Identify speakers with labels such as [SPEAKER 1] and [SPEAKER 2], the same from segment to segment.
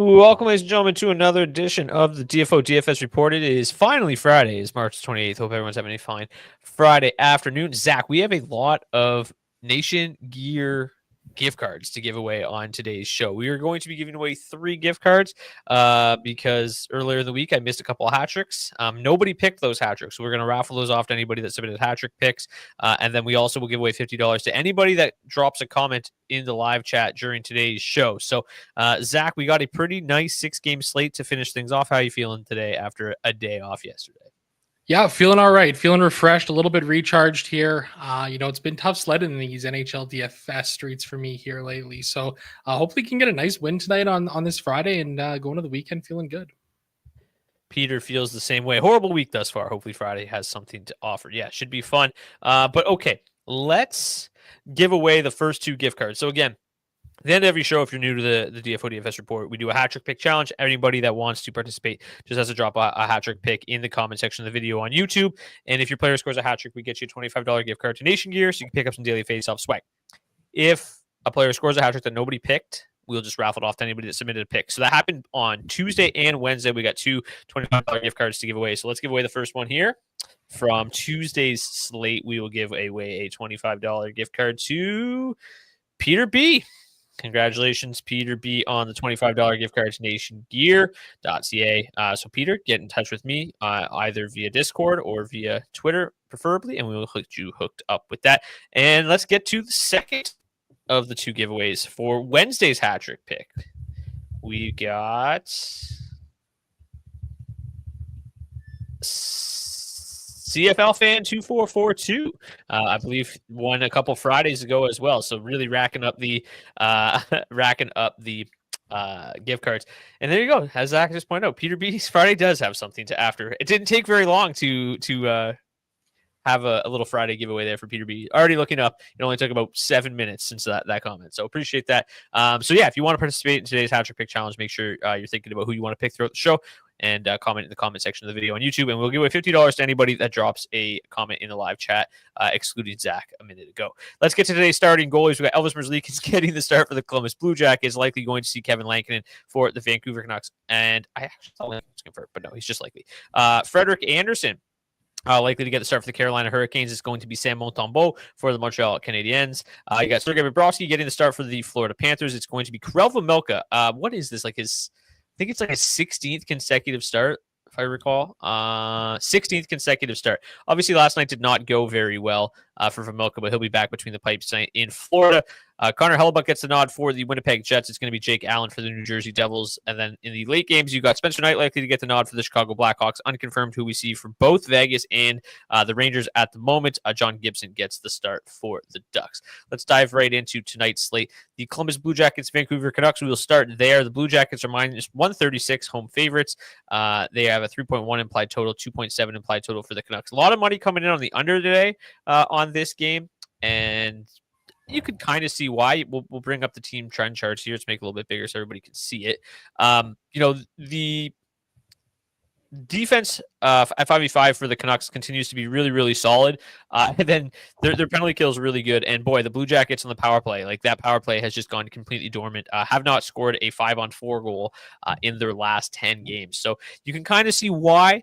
[SPEAKER 1] Welcome, ladies and gentlemen, to another edition of the DFS Report. It is finally Friday. It's March 28th. Hope everyone's having a fine Friday afternoon. Zach, we have a lot of Nation Gear gift cards to give away on today's show. We are going to be giving away 3 gift cards because earlier in the week I missed a couple of hat tricks. Nobody picked those hat tricks, so we're going to raffle those off to anybody that submitted hat trick picks. And then we also will give away $50 to anybody that drops a comment in the live chat during today's show. So, Zach, we got a pretty nice 6-game slate to finish things off. How are you feeling today after a day off yesterday?
[SPEAKER 2] Yeah, feeling all right. Feeling refreshed, a little bit recharged here. It's been tough sledding in these NHL DFS streets for me here lately. So hopefully can get a nice win tonight on this Friday and go into the weekend feeling good.
[SPEAKER 1] Peter feels the same way. Horrible week thus far. Hopefully Friday has something to offer. Yeah, should be fun. But okay, let's give away the first 2 gift cards. So again, at the end of every show, if you're new to the DFS Report, we do a hat trick pick challenge. Anybody that wants to participate just has to drop a hat trick pick in the comment section of the video on YouTube. And if your player scores a hat trick, we get you a $25 gift card to Nation Gear, so you can pick up some daily Faceoff swag. If a player scores a hat trick that nobody picked, we'll just raffle it off to anybody that submitted a pick. So that happened on Tuesday and Wednesday. We got 2 $25 gift cards to give away. So let's give away the first one here. From Tuesday's slate, we will give away a $25 gift card to Peter B. Congratulations, Peter B, on the $25 gift card to nationgear.ca. So, Peter, get in touch with me either via Discord or via Twitter, preferably, and we will get you hooked up with that. And let's get to the second of the 2 giveaways for Wednesday's hat trick pick. We got CFL fan 2442, I believe, won a couple Fridays ago as well. So really racking up the gift cards. And there you go. As Zach just pointed out, Peter B's Friday does have something to after. It didn't take very long to have a little Friday giveaway there for Peter B. Already looking up, it only took about 7 minutes since that comment. So appreciate that. So yeah, if you want to participate in today's hat trick pick challenge, make sure you're thinking about who you want to pick throughout the show. And comment in the comment section of the video on YouTube. And we'll give away $50 to anybody that drops a comment in the live chat, excluding Zach a minute ago. Let's get to today's starting goalies. We got Elvis Merzlikins getting the start for the Columbus Blue Jackets. Likely going to see Kevin Lankinen for the Vancouver Canucks. And I actually thought Lankinen was confirmed, but no, he's just likely. Frederik Andersen. Likely to get the start for the Carolina Hurricanes is going to be Sam Montembeault for the Montreal Canadiens. You got Sergei Bobrovsky getting the start for the Florida Panthers. It's going to be Karel Vejmelka. What is this? I think it's like his 16th consecutive start, if I recall. 16th consecutive start. Obviously, last night did not go very well for Vejmelka, but he'll be back between the pipes tonight in Florida. Connor Hellebuyck gets the nod for the Winnipeg Jets. It's going to be Jake Allen for the New Jersey Devils. And then in the late games, you got Spencer Knight likely to get the nod for the Chicago Blackhawks. Unconfirmed who we see from both Vegas and the Rangers at the moment. John Gibson gets the start for the Ducks. Let's dive right into tonight's slate. The Columbus Blue Jackets, Vancouver Canucks. We will start there. The Blue Jackets are minus 136 home favorites. They have a 3.1 implied total, 2.7 implied total for the Canucks. A lot of money coming in on the under today on this game. And you could kind of see why. We'll bring up the team trend charts here to make it a little bit bigger so everybody can see it. The defense at 5v5 for the Canucks continues to be really, really solid. And then their penalty kill is really good. And boy, the Blue Jackets on the power play, like that power play has just gone completely dormant. Have not scored a 5-on-4 goal in their last 10 games. So you can kind of see why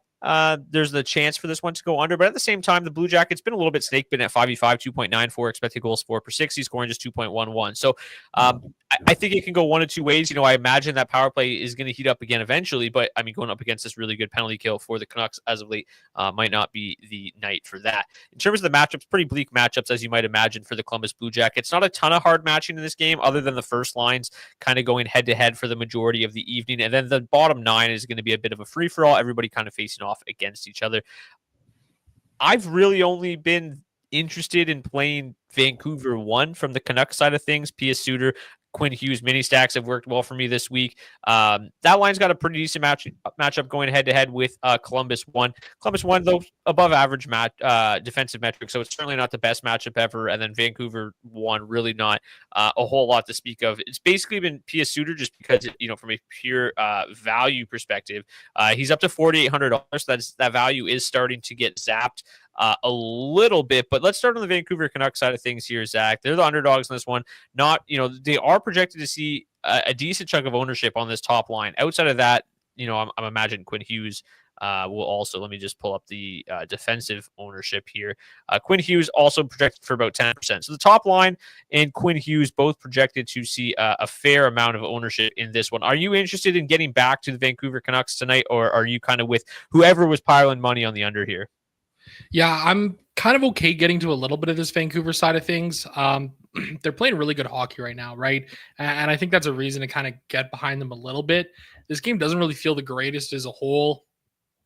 [SPEAKER 1] there's the chance for this one to go under, but at the same time, the Blue Jackets been a little bit snake bitten at 5v5, 2.94 expected goals for per 60, scoring just 2.11. So I think it can go one of 2 ways. I imagine that power play is going to heat up again eventually, but I mean, going up against this really good penalty kill for the Canucks as of late might not be the night for that. In terms of the matchups, pretty bleak matchups, as you might imagine, for the Columbus Blue Jackets. Not a ton of hard matching in this game, other than the first lines kind of going head to head for the majority of the evening. And then the bottom 9 is going to be a bit of a free for all, everybody kind of facing off against each other. I've really only been interested in playing Vancouver 1 from the Canucks side of things. Pius Suter, Quinn Hughes mini stacks have worked well for me this week. That line's got a pretty decent matchup going head-to-head with Columbus 1. Columbus 1, though, above average defensive metrics, so it's certainly not the best matchup ever. And then Vancouver 1, really not a whole lot to speak of. It's basically been Pius Suter just because, from a pure value perspective, he's up to $4,800. So that value is starting to get zapped a little bit. But let's start on the Vancouver Canucks side of things here, Zach. They're the underdogs in this one. They are projected to see a decent chunk of ownership on this top line. Outside of that, I'm imagining Quinn Hughes will also, let me just pull up the defensive ownership here. Quinn Hughes also projected for about 10%. So the top line and Quinn Hughes both projected to see a fair amount of ownership in this one. Are you interested in getting back to the Vancouver Canucks tonight, or are you kind of with whoever was piling money on the under here?
[SPEAKER 2] Yeah, I'm kind of okay getting to a little bit of this Vancouver side of things. They're playing really good hockey right now, right? And I think that's a reason to kind of get behind them a little bit. This game doesn't really feel the greatest as a whole.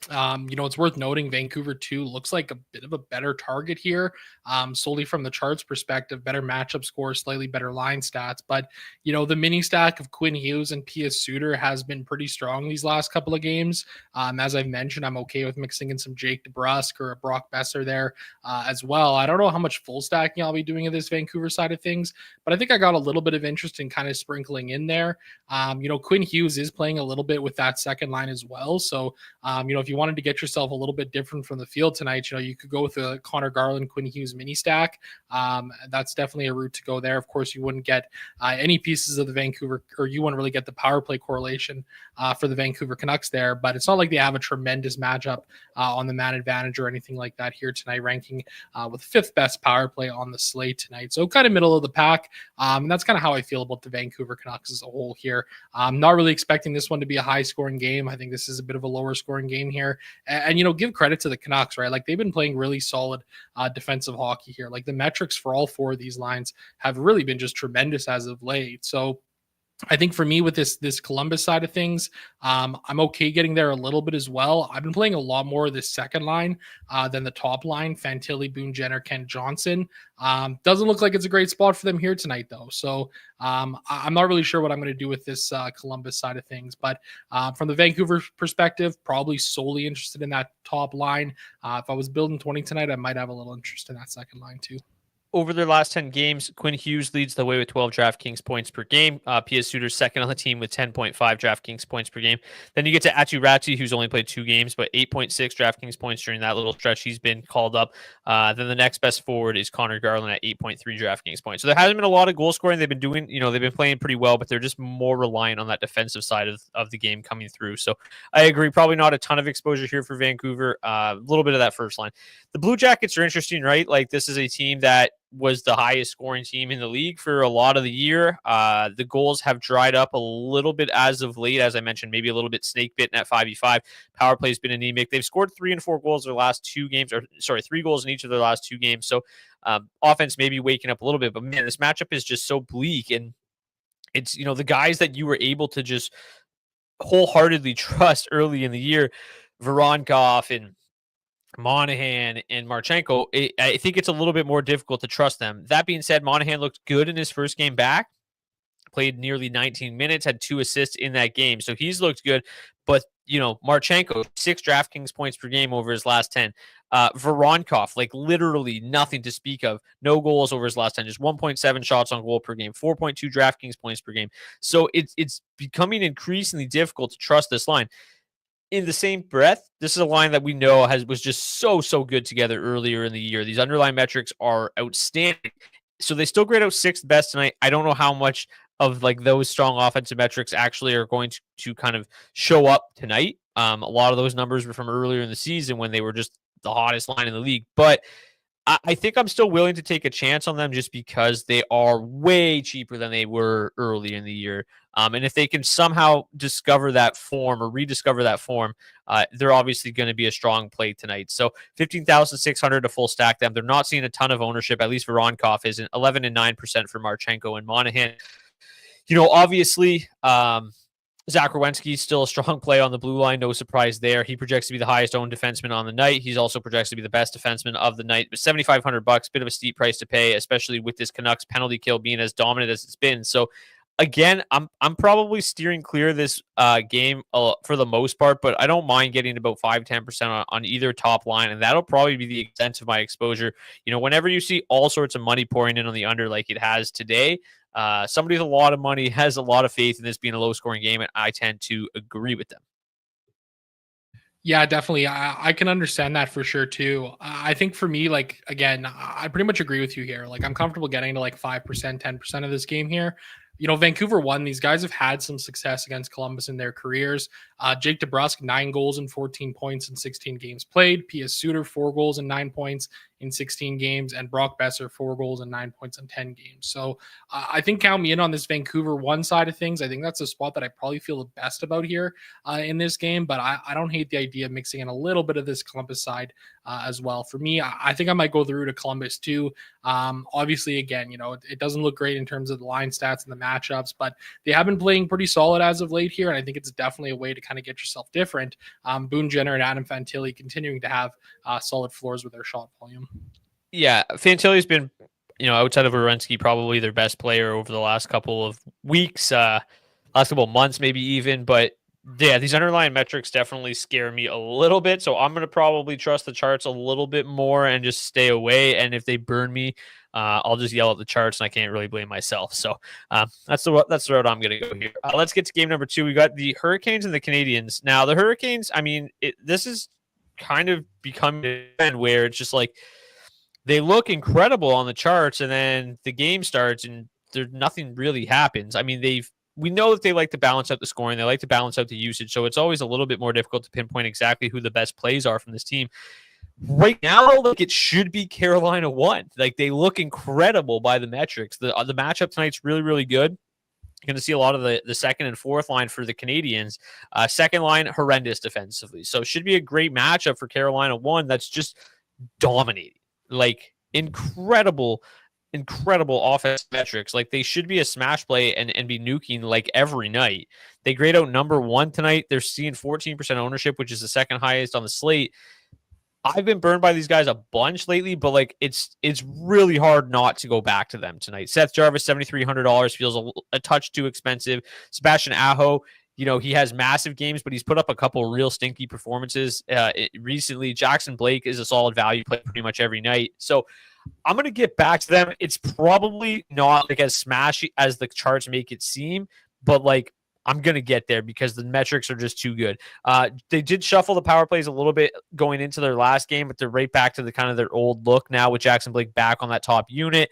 [SPEAKER 2] It's worth noting Vancouver too looks like a bit of a better target here, solely from the charts perspective, better matchup score, slightly better line stats. But, the mini stack of Quinn Hughes and P.S. Suter has been pretty strong these last couple of games. As I've mentioned, I'm okay with mixing in some Jake DeBrusk or a Brock Besser there as well. I don't know how much full stacking I'll be doing of this Vancouver side of things, but I think I got a little bit of interest in kind of sprinkling in there. Quinn Hughes is playing a little bit with that second line as well. So, if you wanted to get yourself a little bit different from the field tonight, you could go with a Connor Garland, Quinn Hughes mini stack. That's definitely a route to go there. Of course, you wouldn't get any pieces of the Vancouver, or you wouldn't really get the power play correlation for the Vancouver Canucks there, but it's not like they have a tremendous matchup on the man advantage or anything like that here tonight, ranking with fifth best power play on the slate tonight. So kind of middle of the pack. And that's kind of how I feel about the Vancouver Canucks as a whole here. I'm not really expecting this one to be a high scoring game. I think this is a bit of a lower scoring game here. And give credit to the Canucks, right? Like they've been playing really solid defensive hockey here. Like the metrics for all four of these lines have really been just tremendous as of late. So I think for me with this Columbus side of things, I'm okay getting there a little bit as well. I've been playing a lot more of this second line than the top line. Fantilli, Boone Jenner, Kent Johnson. Doesn't look like it's a great spot for them here tonight, though. So I'm not really sure what I'm going to do with this Columbus side of things. But from the Vancouver perspective, probably solely interested in that top line. If I was building 20 tonight, I might have a little interest in that second line too.
[SPEAKER 1] Over their last 10 games, Quinn Hughes leads the way with 12 DraftKings points per game. P.S. Suter's second on the team with 10.5 DraftKings points per game. Then you get to Atu Ratti, who's only played 2 games, but 8.6 DraftKings points during that little stretch. He's been called up. Then the next best forward is Connor Garland at 8.3 DraftKings points. So there hasn't been a lot of goal scoring. They've been doing, they've been playing pretty well, but they're just more reliant on that defensive side of the game coming through. So I agree. Probably not a ton of exposure here for Vancouver. A little bit of that first line. The Blue Jackets are interesting, right? Like this is a team that was the highest scoring team in the league for a lot of the year. The goals have dried up a little bit as of late. As I mentioned, maybe a little bit snake bitten at 5v5. Power play has been anemic. They've scored 3 and 4 goals their last 2 games, 3 goals in each of their last 2 games. So offense maybe waking up a little bit, but man, this matchup is just so bleak. And it's, the guys that you were able to just wholeheartedly trust early in the year, Voronkov and Monahan and Marchenko, I think it's a little bit more difficult to trust them. That being said, Monahan looked good in his first game back, played nearly 19 minutes, had 2 assists in that game. So he's looked good. But, Marchenko, 6 DraftKings points per game over his last 10. Voronkov, like literally nothing to speak of. No goals over his last 10, just 1.7 shots on goal per game, 4.2 DraftKings points per game. So it's becoming increasingly difficult to trust this line. In the same breath, this is a line that we know was just so good together earlier in the year. These underlying metrics are outstanding. So they still grade out 6th best tonight. I don't know how much of like those strong offensive metrics actually are going to kind of show up tonight. A lot of those numbers were from earlier in the season when they were just the hottest line in the league. But I think I'm still willing to take a chance on them just because they are way cheaper than they were early in the year. And if they can somehow discover that form or rediscover that form, they're obviously going to be a strong play tonight. So 15,600 to full stack them. They're not seeing a ton of ownership. At least Voronkov is 11 and 9% for Marchenko and Monahan. Obviously, Zach Werenski still a strong play on the blue line. No surprise there. He projects to be the highest owned defenseman on the night. He's also projects to be the best defenseman of the night. But $7,500, bit of a steep price to pay, especially with this Canucks penalty kill being as dominant as it's been. So again, I'm probably steering clear of this game for the most part, but I don't mind getting about 5-10% on either top line, and that'll probably be the extent of my exposure. Whenever you see all sorts of money pouring in on the under like it has today, somebody with a lot of money has a lot of faith in this being a low-scoring game, and I tend to agree with them.
[SPEAKER 2] Yeah, definitely. I can understand that for sure too. I think for me, like, again, I pretty much agree with you here. Like, I'm comfortable getting to like 5%, 10% of this game here. Vancouver won. These guys have had some success against Columbus in their careers. Jake DeBrusk, 9 goals and 14 points in 16 games played. P.S. Suter, 4 goals and 9 points in 16 games. And Brock Besser, 4 goals and 9 points in 10 games. So I think count me in on this Vancouver one side of things. I think that's a spot that I probably feel the best about here in this game. But I don't hate the idea of mixing in a little bit of this Columbus side as well. For me, I think I might go through to Columbus too. Obviously, again, it doesn't look great in terms of the line stats and the matchups, but they have been playing pretty solid as of late here. And I think it's definitely a way to kind of get yourself different. Boone Jenner and Adam Fantilli continuing to have solid floors with their shot volume.
[SPEAKER 1] Yeah, Fantilli's been, outside of Werenski, probably their best player over the last couple of weeks, last couple of months, maybe even. But yeah, these underlying metrics definitely scare me a little bit. So I'm going to probably trust the charts a little bit more and just stay away. And if they burn me, I'll just yell at the charts, and I can't really blame myself. So that's the route I'm going to go here. Let's get to game number 2. We got the Hurricanes and the Canadiens. Now, the Hurricanes, I mean, this is kind of becoming where it's just like they look incredible on the charts, and then the game starts, and nothing really happens. I mean, we know that they like to balance out the scoring. They like to balance out the usage. So it's always a little bit more difficult to pinpoint exactly who the best plays are from this team. Right now, like, it should be Carolina 1. Like, they look incredible by the metrics. The matchup tonight's really, really good. You're going to see a lot of the second and fourth line for the Canadiens. Second line, horrendous defensively. So it should be a great matchup for Carolina 1 that's just dominating. Like, incredible offense metrics. Like, they should be a smash play and be nuking like every night. They grade out number 1 tonight. They're seeing 14% ownership, which is the second highest on the slate. I've been burned by these guys a bunch lately, but like it's really hard not to go back to them tonight. Seth Jarvis, $7,300, feels a touch too expensive. Sebastian Aho, he has massive games, but he's put up a couple real stinky performances recently. Jackson Blake is a solid value play pretty much every night. So I'm going to get back to them. It's probably not like as smashy as the charts make it seem, but like I'm going to get there because the metrics are just too good. They did shuffle the power plays a little bit going into their last game, but they're right back to the kind of their old look now with Jackson Blake back on that top unit.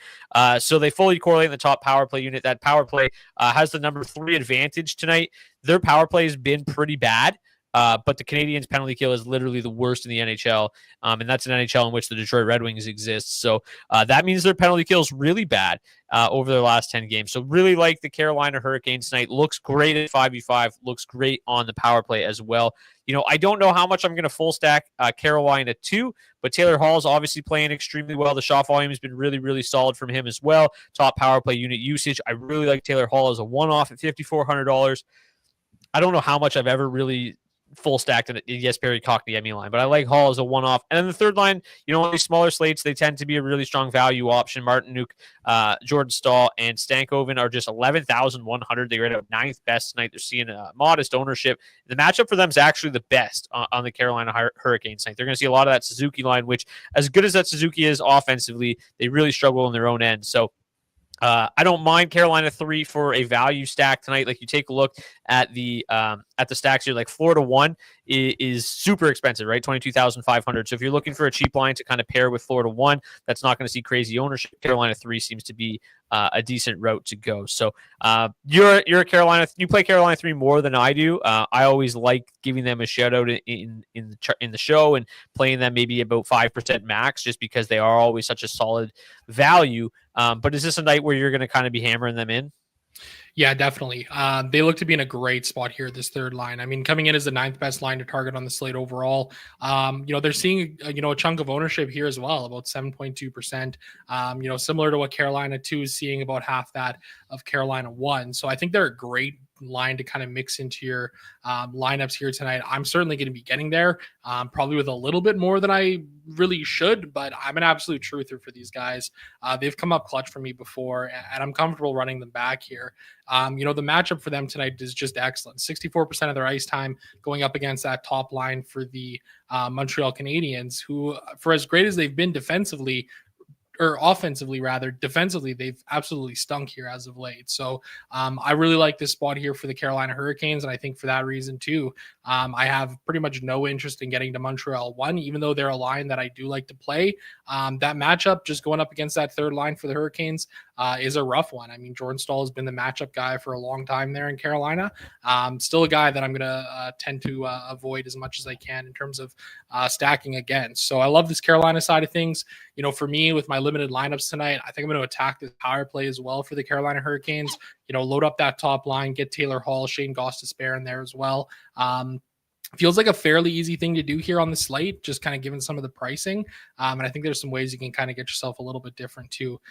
[SPEAKER 1] So they fully correlate in the top power play unit. That power play has the number 3 advantage tonight. Their power play has been pretty bad. But the Canadiens' penalty kill is literally the worst in the NHL, and that's an NHL in which the Detroit Red Wings exist. So that means their penalty kill is really bad over their last 10 games. So really like the Carolina Hurricanes tonight. Looks great at 5v5. Looks great on the power play as well. I don't know how much I'm going to full stack Carolina 2, but Taylor Hall is obviously playing extremely well. The shot volume has been really, really solid from him as well. Top power play unit usage. I really like Taylor Hall as a one-off at $5,400. I don't know how much I've ever really full stacked in Jesperi Kotkaniemi line, but I like Hall as a one-off. And then the third line, on these smaller slates, they tend to be a really strong value option. Martinuk, Jordan Staal, and Stankoven are just 11,100. They rated out 9th best tonight. They're seeing a modest ownership. The matchup for them is actually the best on the Carolina Hurricanes tonight. They're going to see a lot of that Suzuki line, which, as good as that Suzuki is offensively, they really struggle in their own end. So I don't mind Carolina 3 for a value stack tonight. Like, you take a look at the stacks here, like Florida 1 is super expensive, right? 22,500. So if you're looking for a cheap line to kind of pair with Florida 1, that's not going to see crazy ownership. Carolina 3 seems to be a decent route to go. So you're a Carolina. You play Carolina 3 more than I do. I always like giving them a shout out in the show and playing them maybe about 5% max, just because they are always such a solid value. But is this a night where you're going to kind of be hammering them in?
[SPEAKER 2] Yeah, definitely. They look to be in a great spot here, this third line. I mean, coming in as the 9th best line to target on the slate overall. They're seeing, a chunk of ownership here as well, about 7.2%. Similar to what Carolina 2 is seeing, about half that of Carolina 1. So I think they're a great line to kind of mix into your lineups here tonight. I'm certainly going to be getting there, probably with a little bit more than I really should, but I'm an absolute truther for these guys. They've come up clutch for me before, and I'm comfortable running them back here. The matchup for them tonight is just excellent. 64% of their ice time going up against that top line for the Montreal Canadiens, who, for as great as they've been defensively, or offensively rather, defensively, they've absolutely stunk here as of late. So I really like this spot here for the Carolina Hurricanes. And I think for that reason too, I have pretty much no interest in getting to Montreal 1, even though they're a line that I do like to play. That matchup, just going up against that third line for the Hurricanes, is a rough one. I mean, Jordan Staal has been the matchup guy for a long time there in Carolina. Still a guy that I'm going to tend to avoid as much as I can in terms of stacking against. So I love this Carolina side of things. You know, for me, with my limited lineups tonight, I think I'm going to attack this power play as well for the Carolina Hurricanes. You know, load up that top line, get Taylor Hall, Shane Goss to spare in there as well. Feels like a fairly easy thing to do here on the slate, just kind of given some of the pricing. And I think there's some ways you can kind of get yourself a little bit different too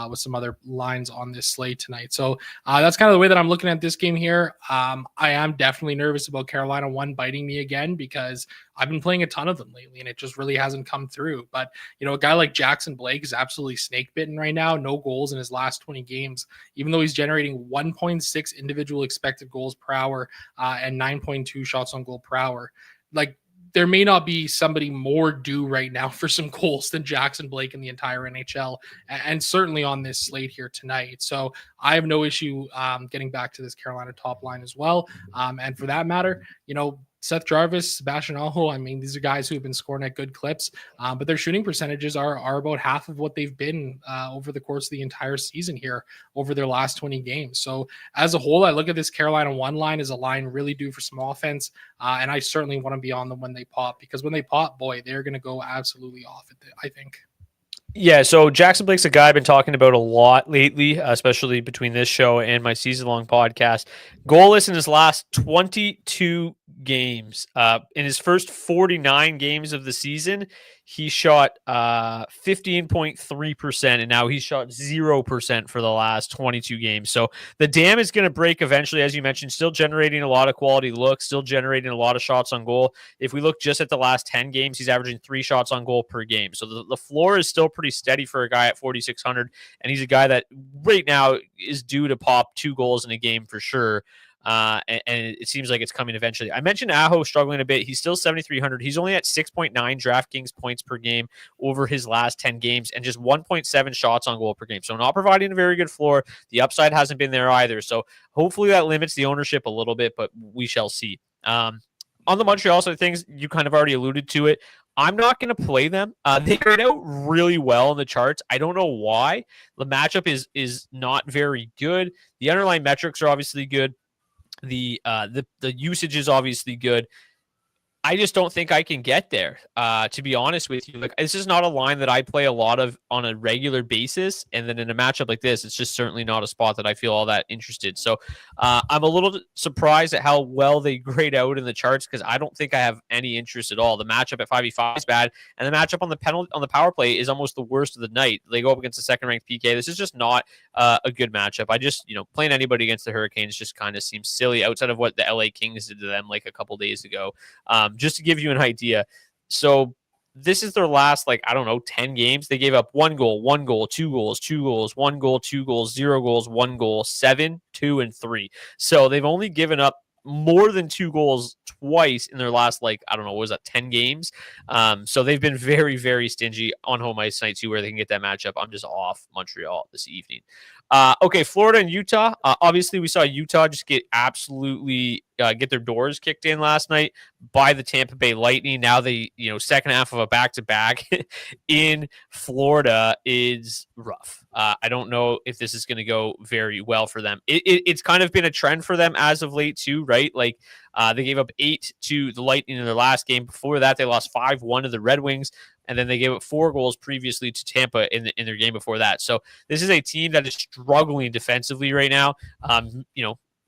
[SPEAKER 2] with some other lines on this slate tonight. So that's kind of the way that I'm looking at this game here. I am definitely nervous about Carolina 1 biting me again because I've been playing a ton of them lately and it just really hasn't come through. But, you know, a guy like Jackson Blake is absolutely snake bitten right now. No goals in his last 20 games, even though he's generating 1.6 individual expected goals per hour and 9.2 shots on goal per hour. Like, there may not be somebody more due right now for some goals than Jackson Blake in the entire NHL, and certainly on this slate here tonight. So I have no issue getting back to this Carolina top line as well. And for that matter, you know, Seth Jarvis, Sebastian Aho, I mean, these are guys who have been scoring at good clips, but their shooting percentages are about half of what they've been over the course of the entire season here over their last 20 games. So as a whole, I look at this Carolina 1 line as a line really due for some offense, and I certainly want to be on them when they pop, because when they pop, boy, they're going to go absolutely off at I think.
[SPEAKER 1] Yeah, so Jackson Blake's a guy I've been talking about a lot lately, especially between this show and my season-long podcast. Goalless in his last 22 games. In his first 49 games of the season, he shot 15.3%, and now he's shot 0% for the last 22 games. So the dam is going to break eventually, as you mentioned, still generating a lot of quality looks, still generating a lot of shots on goal. If we look just at the last 10 games, he's averaging 3 shots on goal per game. So the floor is still pretty steady for a guy at 4,600, and he's a guy that right now is due to pop 2 goals in a game for sure. And it seems like it's coming eventually. I mentioned Aho struggling a bit. He's still 7,300. He's only at 6.9 DraftKings points per game over his last 10 games and just 1.7 shots on goal per game. So not providing a very good floor. The upside hasn't been there either. So hopefully that limits the ownership a little bit, but we shall see. On the Montreal side of things, you kind of already alluded to it. I'm not going to play them. They grade out really well in the charts. I don't know why. The matchup is not very good. The underlying metrics are obviously good. The usage is obviously good. I just don't think I can get there, to be honest with you. Like, this is not a line that I play a lot of on a regular basis. And then in a matchup like this, it's just certainly not a spot that I feel all that interested. So I'm a little surprised at how well they grade out in the charts, because I don't think I have any interest at all. The matchup at 5v5 is bad, and the matchup on the power play is almost the worst of the night. They go up against the second-ranked PK. This is just not a good matchup. I just, playing anybody against the Hurricanes just kind of seems silly outside of what the LA Kings did to them like a couple days ago. Just to give you an idea. So this is their last, 10 games. They gave up 1 goal, 2 goals, 2 goals, 1 goal, 2 goals, 0 goals, 1 goal, 7, 2, and 3. So they've only given up more than 2 goals twice in their last, 10 games. So they've been very, very stingy on home ice tonight too, where they can get that matchup. I'm just off Montreal this evening. Okay, Florida and Utah. Obviously, we saw Utah just get absolutely get their doors kicked in last night by the Tampa Bay Lightning. Now they, second half of a back-to-back in Florida is rough. I don't know if this is going to go very well for them. It's kind of been a trend for them as of late too, right? Like they gave up 8 to the Lightning in their last game. Before that, they lost 5-1 to the Red Wings. And then they gave up 4 goals previously to Tampa in their game before that. So this is a team that is struggling defensively right now.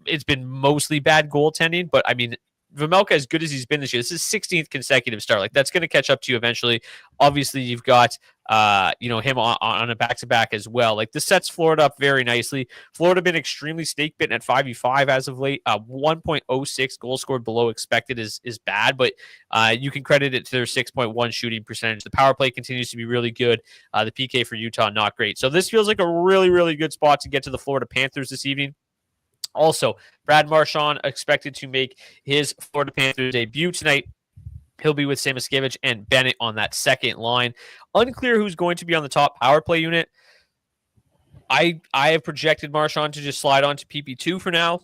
[SPEAKER 1] It's been mostly bad goaltending, but I mean, Vejmelka, as good as he's been this year, this is 16th consecutive start. Like, that's going to catch up to you eventually. Obviously, you've got him on a back-to-back as well. Like, this sets Florida up very nicely. Florida been extremely snake-bitten at 5v5 as of late. 1.06 goals scored below expected is bad, but you can credit it to their 6.1 shooting percentage. The power play continues to be really good. The PK for Utah, not great. So this feels like a really, really good spot to get to the Florida Panthers this evening. Also, Brad Marchand expected to make his Florida Panthers debut tonight. He'll be with Samoskevich and Bennett on that second line. Unclear who's going to be on the top power play unit. I have projected Marchand to just slide on to PP2 for now.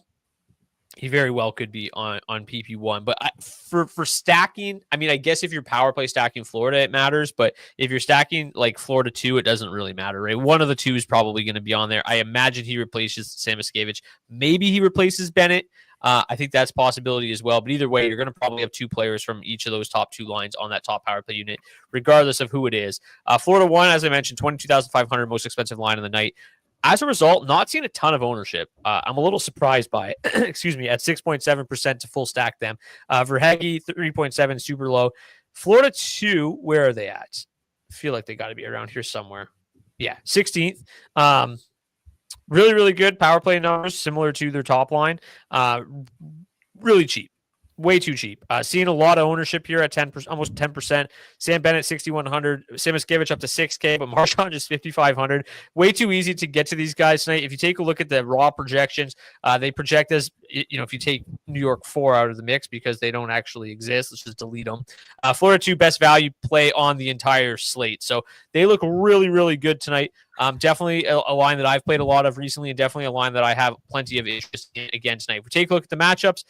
[SPEAKER 1] He very well could be on PP1, but for stacking, I mean, I guess if you're power play stacking Florida, it matters. But if you're stacking like Florida 2, it doesn't really matter, right? One of the two is probably going to be on there. I imagine he replaces Samoskevich. Maybe he replaces Bennett. I think that's a possibility as well. But either way, you're going to probably have two players from each of those top two lines on that top power play unit, regardless of who it is. Florida 1, as I mentioned, 22,500, most expensive line of the night. As a result, not seeing a ton of ownership. I'm a little surprised by it. Excuse me, at 6.7% to full stack them. Verhage, 3.7, super low. Florida 2, where are they at? I feel like they got to be around here somewhere. Yeah, 16th. Really, really good power play numbers, similar to their top line. Really cheap. Way too cheap. Seeing a lot of ownership here at 10%, almost 10%. Sam Bennett, 6,100. Samoskevich up to 6K, but Marchand just 5,500. Way too easy to get to these guys tonight. If you take a look at the raw projections, they project as, if you take New York 4 out of the mix because they don't actually exist, let's just delete them. Florida 2, best value play on the entire slate. So they look really, really good tonight. Definitely a line that I've played a lot of recently, and definitely a line that I have plenty of interest in again tonight. If we take a look at the matchups,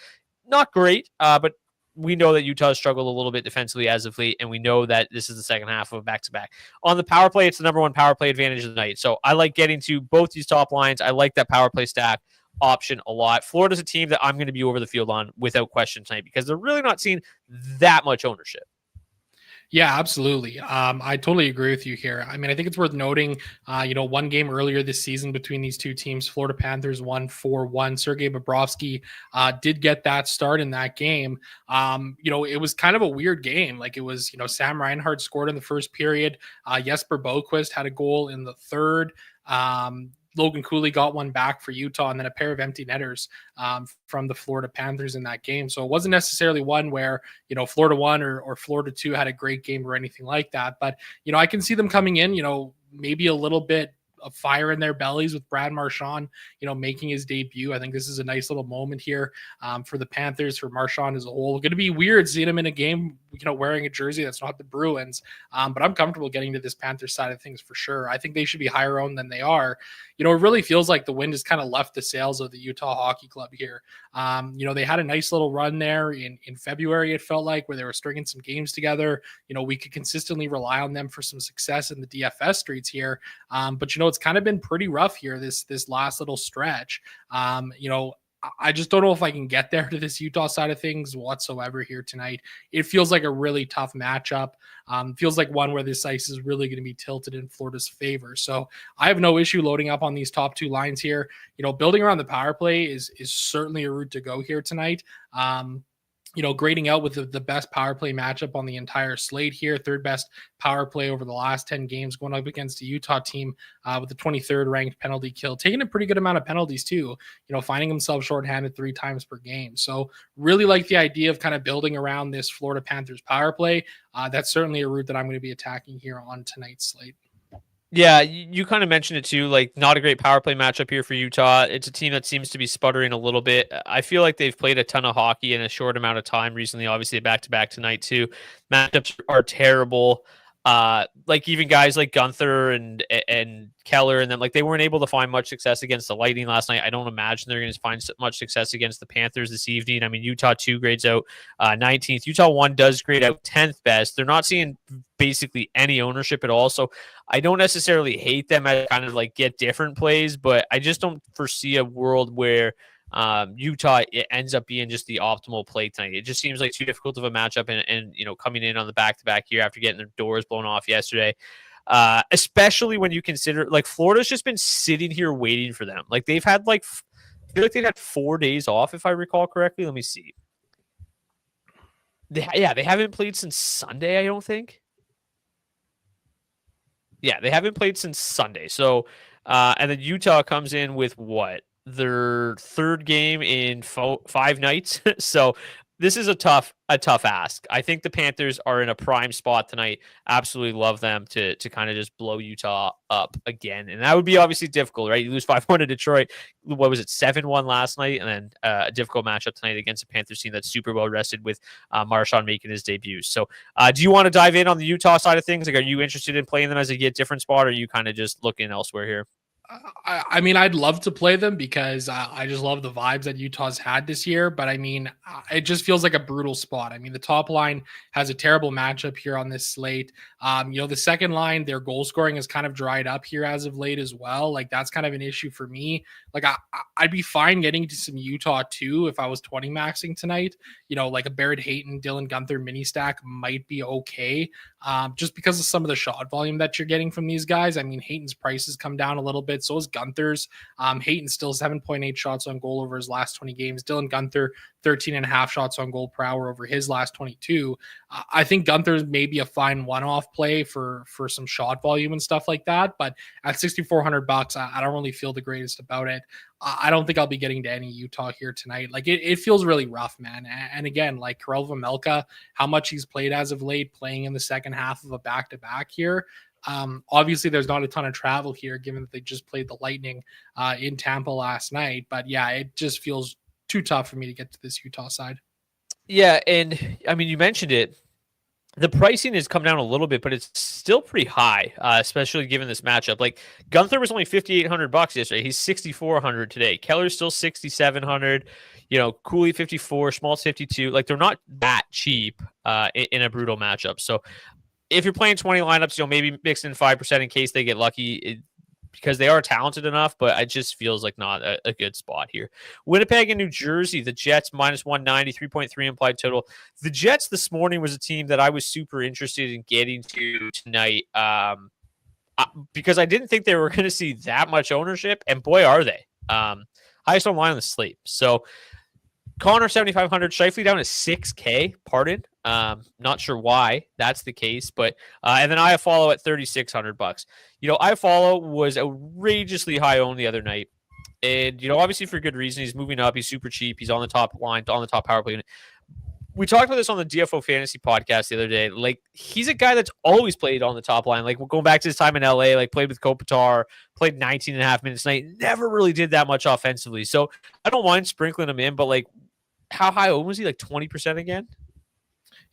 [SPEAKER 1] not great, but we know that Utah has struggled a little bit defensively as of late, and we know that this is the second half of a back-to-back. On the power play, it's the number one power play advantage of the night. So I like getting to both these top lines. I like that power play stack option a lot. Florida's a team that I'm going to be over the field on without question tonight because they're really not seeing that much ownership.
[SPEAKER 2] Yeah, absolutely. I totally agree with you here. I mean, I think it's worth noting, one game earlier this season between these two teams, Florida Panthers won 4-1. Sergei Bobrovsky did get that start in that game. It was kind of a weird game. Like it was, Sam Reinhart scored in the first period. Jesper Boquist had a goal in the third. Logan Cooley got one back for Utah, and then a pair of empty netters from the Florida Panthers in that game. So it wasn't necessarily one where, Florida 1 or Florida 2 had a great game or anything like that. But, I can see them coming in, maybe a little bit of fire in their bellies with Brad Marchand, making his debut. I think this is a nice little moment here for the Panthers, for Marchand as a whole. Going to be weird seeing him in a game, wearing a jersey that's not the Bruins. But I'm comfortable getting to this Panthers side of things for sure. I think they should be higher owned than they are. It really feels like the wind has kind of left the sails of the Utah Hockey Club here. They had a nice little run there in February, it felt like, where they were stringing some games together. We could consistently rely on them for some success in the DFS streets here. But it's kind of been pretty rough here this last little stretch. I just don't know if I can get there to this Utah side of things whatsoever here tonight. It feels like a really tough matchup. Feels like one where this ice is really going to be tilted in Florida's favor. So I have no issue loading up on these top two lines here. Building around the power play is certainly a route to go here tonight. Grading out with the best power play matchup on the entire slate here, third best power play over the last 10 games, going up against a Utah team with the 23rd ranked penalty kill, taking a pretty good amount of penalties too, finding himself shorthanded 3 times per game. So really like the idea of kind of building around this Florida Panthers power play. That's certainly a route that I'm going to be attacking here on tonight's slate.
[SPEAKER 1] Yeah, you kind of mentioned it too, like not a great power play matchup here for Utah. It's a team that seems to be sputtering a little bit. I feel like they've played a ton of hockey in a short amount of time recently, obviously back-to-back tonight too. Matchups are terrible. Like even guys like Gunther and Keller and them, like they weren't able to find much success against the Lightning last night. I don't imagine they're going to find much success against the Panthers this evening. I mean, Utah 2 grades out 19th. Utah 1 does grade out 10th best. They're not seeing basically any ownership at all. So I don't necessarily hate them as kind of like get different plays, but I just don't foresee a world where Utah, it ends up being just the optimal play tonight. It just seems like too difficult of a matchup and coming in on the back-to-back here after getting their doors blown off yesterday, especially when you consider like Florida's just been sitting here waiting for them. Like they've had I feel like they've had 4 days off if I recall correctly. Let me see. They haven't played since Sunday, I don't think. Yeah, they haven't played since Sunday. So, and then Utah comes in with what? Their third game in 5 nights. So this is a tough ask. I think the Panthers are in a prime spot tonight. Absolutely love them to kind of just blow Utah up again. And that would be obviously difficult, right? You lose 5-1 to Detroit. What was it, 7-1 last night? And then a difficult matchup tonight against a Panthers team that's super well rested with Marshawn making his debut. So do you want to dive in on the Utah side of things? Like, are you interested in playing them as a different spot, or are you kind of just looking elsewhere here?
[SPEAKER 2] I mean, I'd love to play them because I just love the vibes that Utah's had this year. But I mean, it just feels like a brutal spot. I mean, the top line has a terrible matchup here on this slate. The second line, their goal scoring has kind of dried up here as of late as well. Like, that's kind of an issue for me. Like, I'd be fine getting to some Utah too if I was 20 maxing tonight. Like a Barrett Hayton, Dylan Guenther mini stack might be okay. Just because of some of the shot volume that you're getting from these guys. I mean, Hayton's prices come down a little bit. So is Gunther's. Hayton still 7.8 shots on goal over his last 20 games. Dylan Guenther, 13.5 shots on goal per hour over his last 22. I think Gunther's maybe a fine one-off play for some shot volume and stuff like that. But at $6,400, I don't really feel the greatest about it. I don't think I'll be getting to any Utah here tonight. Like, it feels really rough, man. And again, like Karel Vejmelka, how much he's played as of late, playing in the second half of a back-to-back here. Obviously, there's not a ton of travel here, given that they just played the Lightning in Tampa last night. But yeah, it just feels too tough for me to get to this Utah side.
[SPEAKER 1] Yeah, and I mean, you mentioned it. The pricing has come down a little bit, but it's still pretty high, especially given this matchup. Like, Guenther was only $5,800 yesterday. He's $6,400 today. Keller's still $6,700. Cooley 54, Schmaltz 52. Like, they're not that cheap in a brutal matchup. So if you're playing 20 lineups, maybe mix in 5% in case they get lucky. Because they are talented enough, but it just feels like not a good spot here. Winnipeg and New Jersey, the Jets minus 190, 3.3 implied total. The Jets this morning was a team that I was super interested in getting to tonight because I didn't think they were going to see that much ownership, and boy, are they. Highest online on the slate. So Connor 7,500, Scheifele down to 6K. Pardon. Not sure why that's the case, but and then I follow at $3,600. I follow was outrageously high owned the other night, and obviously for good reason. He's moving up. He's super cheap. He's on the top line, on the top power play unit. We talked about this on the DFO Fantasy podcast the other day. Like, he's a guy that's always played on the top line. Like, going back to his time in LA, like played with Kopitar, played 19 and a half minutes a night, never really did that much offensively. So I don't mind sprinkling him in, but like, how high owned was he? Like 20% again?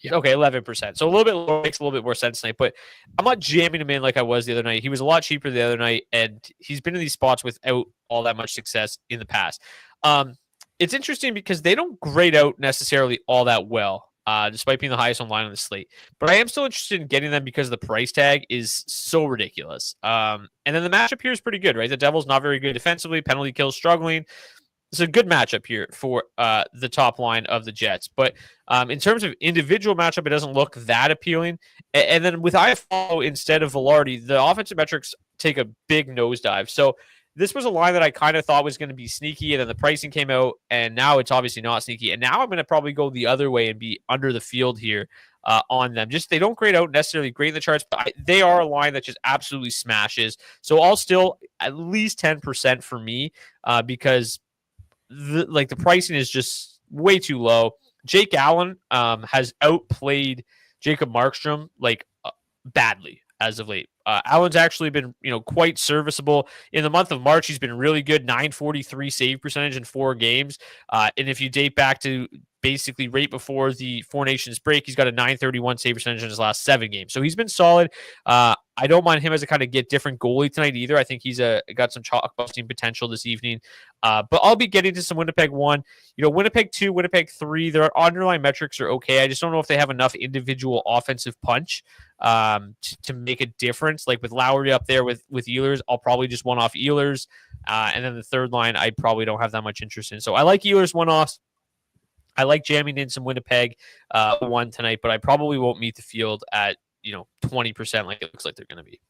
[SPEAKER 1] Yeah. Okay, 11%. So a little bit lower, makes a little bit more sense tonight, but I'm not jamming him in like I was the other night. He was a lot cheaper the other night, and he's been in these spots without all that much success in the past. It's interesting because they don't grade out necessarily all that well, despite being the highest online on the slate. But I am still interested in getting them because the price tag is so ridiculous. And then the matchup here is pretty good, right? The Devils not very good defensively, penalty kills struggling. It's a good matchup here for the top line of the Jets. But in terms of individual matchup, it doesn't look that appealing. And then with IFO instead of Velarde, the offensive metrics take a big nosedive. So this was a line that I kind of thought was going to be sneaky, and then the pricing came out, and now it's obviously not sneaky. And now I'm going to probably go the other way and be under the field here on them. Just they don't grade out necessarily great in the charts, but they are a line that just absolutely smashes. So I'll still at least 10% for me because the pricing is just way too low. Jake Allen has outplayed Jacob Markstrom badly as of late. Allen's actually been quite serviceable in the month of March. He's been really good, 943 save percentage in 4 games. And if you date back to basically right before the Four Nations break, he's got a 931 save percentage in his last 7 games. So he's been solid. I don't mind him as a kind of get different goalie tonight either. I think he's got some chalk busting potential this evening. But I'll be getting to some Winnipeg 1. Winnipeg 2, Winnipeg 3, their underlying metrics are okay. I just don't know if they have enough individual offensive punch to make a difference. Like with Lowry up there with Ehlers, I'll probably just one-off Ehlers. And then the third line, I probably don't have that much interest in. So I like Ehlers one-offs. I like jamming in some Winnipeg 1 tonight, but I probably won't meet the field at 20% like it looks like they're going to be.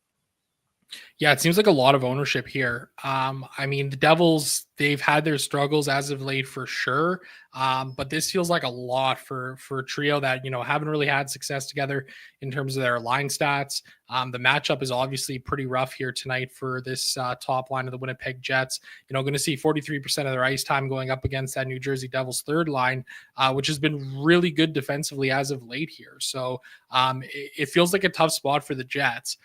[SPEAKER 2] Yeah, it seems like a lot of ownership here. I mean, the Devils, they've had their struggles as of late for sure. But this feels like a lot for a trio that, haven't really had success together in terms of their line stats. The matchup is obviously pretty rough here tonight for this top line of the Winnipeg Jets. Going to see 43% of their ice time going up against that New Jersey Devils third line, which has been really good defensively as of late here. So it feels like a tough spot for the Jets.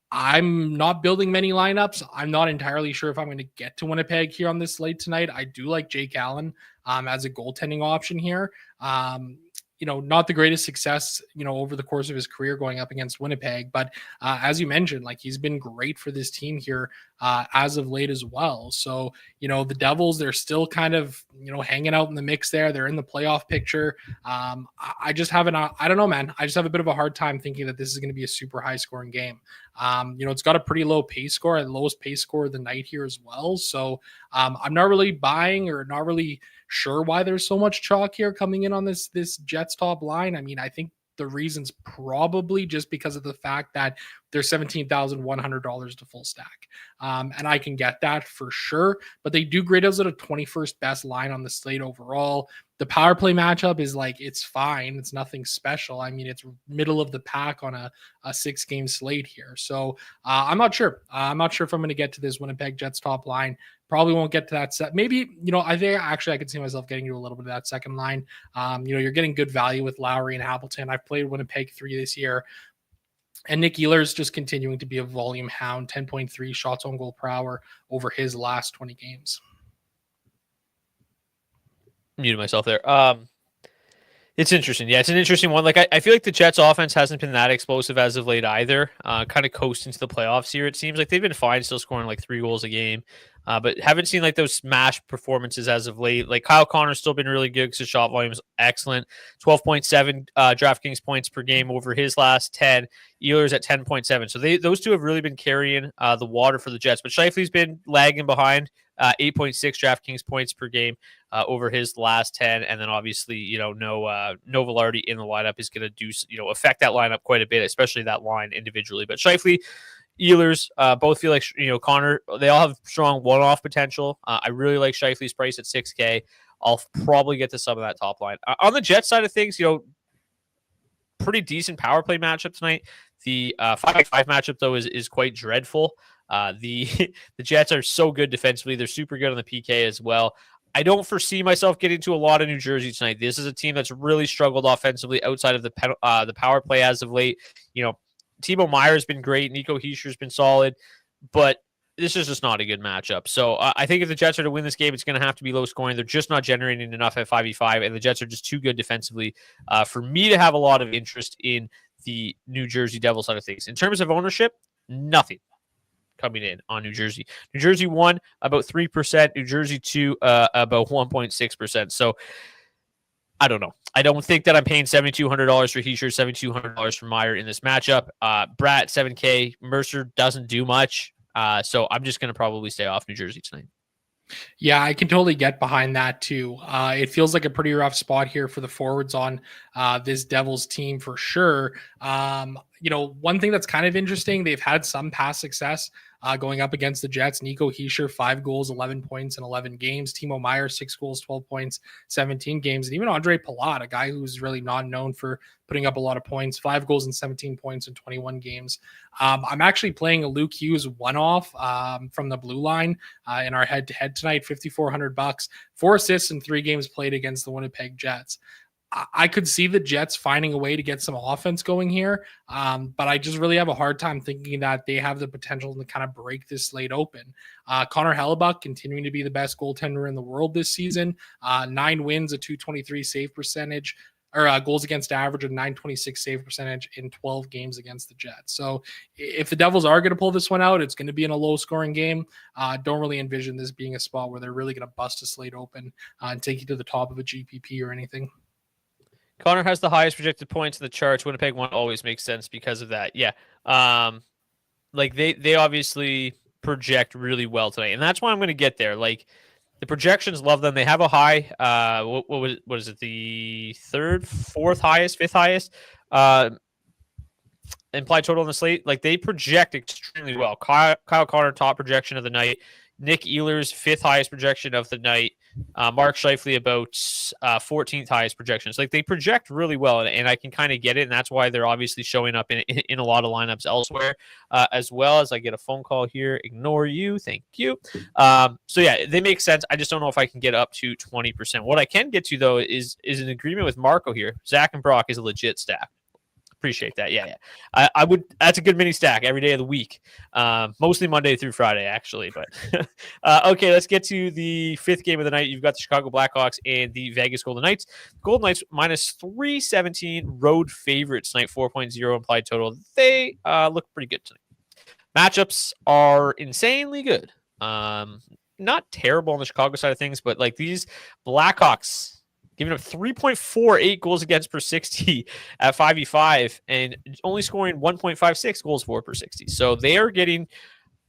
[SPEAKER 2] I'm not building many lineups. I'm not entirely sure if I'm going to get to Winnipeg here on this slate tonight. I do like Jake Allen as a goaltending option here. Not the greatest success, over the course of his career going up against Winnipeg. But as you mentioned, like he's been great for this team here as of late as well. So, the Devils, they're still kind of, hanging out in the mix there. They're in the playoff picture. I just haven't, I don't know, man. I just have a bit of a hard time thinking that this is going to be a super high scoring game. It's got a pretty low pace score, the lowest pace score of the night here as well. So I'm not really buying or not really sure why there's so much chalk here coming in on this Jets top line. I mean, I think the reason's probably just because of the fact that they're $17,100 to full stack. And I can get that for sure, but they do grade us at a 21st best line on the slate overall. The power play matchup is like, it's fine. It's nothing special. I mean, it's middle of the pack on a 6-game slate here. So I'm not sure. I'm not sure if I'm going to get to this Winnipeg Jets top line. Probably won't get to that set. Maybe, I think actually I could see myself getting to a little bit of that second line. You're getting good value with Lowry and Hamilton. I've played Winnipeg 3 this year. And Nick Ehlers just continuing to be a volume hound, 10.3 shots on goal per hour over his last 20 games.
[SPEAKER 1] Muted myself there. It's interesting. Yeah, it's an interesting one. Like I feel like the Jets offense hasn't been that explosive as of late either. Kind of coasting to the playoffs here. It seems like they've been fine, still scoring like 3 goals a game. But haven't seen like those smash performances as of late. Like Kyle Connor's still been really good because his shot volume is excellent. 12.7 DraftKings points per game over his last 10. Ehlers at 10.7. So those two have really been carrying the water for the Jets. But Scheifele's been lagging behind. 8.6 DraftKings points per game over his last 10, and then obviously no Velarde in the lineup is going to do affect that lineup quite a bit, especially that line individually. But Scheifele, Ehlers, both feel like Connor. They all have strong one-off potential. I really like Scheifele's price at $6K. I'll probably get to some of that top line on the Jets side of things. Pretty decent power play matchup tonight. The 5-5 matchup though is quite dreadful. The Jets are so good defensively. They're super good on the PK as well. I don't foresee myself getting to a lot of New Jersey tonight. This is a team that's really struggled offensively outside of the power play as of late. Timo Meier's been great. Nico Heischer's been solid, but this is just not a good matchup. So I think if the Jets are to win this game, it's going to have to be low scoring. They're just not generating enough at 5v5, and the Jets are just too good defensively for me to have a lot of interest in the New Jersey Devils side of things. In terms of ownership, nothing coming in on New Jersey. New Jersey 1, about 3%. New Jersey 2, about 1.6%. So I don't know. I don't think that I'm paying $7,200 for Heischer, $7,200 for Meier in this matchup. Bratt, 7K. Mercer doesn't do much. So I'm just going to probably stay off New Jersey tonight.
[SPEAKER 2] Yeah, I can totally get behind that too. It feels like a pretty rough spot here for the forwards on this Devils team for sure. One thing that's kind of interesting, they've had some past success going up against the Jets. Nico Heischer, 5 goals, 11 points in 11 games. Timo Meier, 6 goals, 12 points, 17 games. And even Andre Palat, a guy who's really not known for putting up a lot of points, 5 goals and 17 points in 21 games. I'm actually playing a Luke Hughes one-off from the blue line in our head-to-head tonight, $5,400, 4 assists in 3 games played against the Winnipeg Jets. I could see the Jets finding a way to get some offense going here, but I just really have a hard time thinking that they have the potential to kind of break this slate open. Connor Hellebuck continuing to be the best goaltender in the world this season, 9 wins, a .223 save percentage, or goals against average, a .926 save percentage in 12 games against the Jets. So if the Devils are going to pull this one out, it's going to be in a low-scoring game. Don't really envision this being a spot where they're really going to bust a slate open and take you to the top of a GPP or anything.
[SPEAKER 1] Connor has the highest projected points in the charts. Winnipeg 1 always makes sense because of that. Yeah. Like they obviously project really well tonight, and that's why I'm going to get there. Like the projections love them. They have a high. What is it? The 3rd, 4th highest, 5th highest. implied total on the slate, like they project extremely well. Kyle Connor, top projection of the night. Nick Ehlers, 5th highest projection of the night. Mark Scheifele, about 14th highest projections. Like they project really well, and I can kind of get it, and that's why they're obviously showing up in a lot of lineups elsewhere, as well as I get a phone call here. Ignore you, thank you. So yeah, they make sense. I just don't know if I can get up to 20%. What I can get to though is an agreement with Marco here. Zach and Brock is a legit stack. Appreciate that. Yeah. I would. That's a good mini stack every day of the week. Mostly Monday through Friday, actually. But okay, let's get to the 5th game of the night. You've got the Chicago Blackhawks and the Vegas Golden Knights. Golden Knights minus 317 road favorites tonight, 4.0 implied total. They look pretty good tonight. Matchups are insanely good. Not terrible on the Chicago side of things, but like these Blackhawks giving up 3.48 goals against per 60 at 5v5 and only scoring 1.56 goals for per 60. So they are getting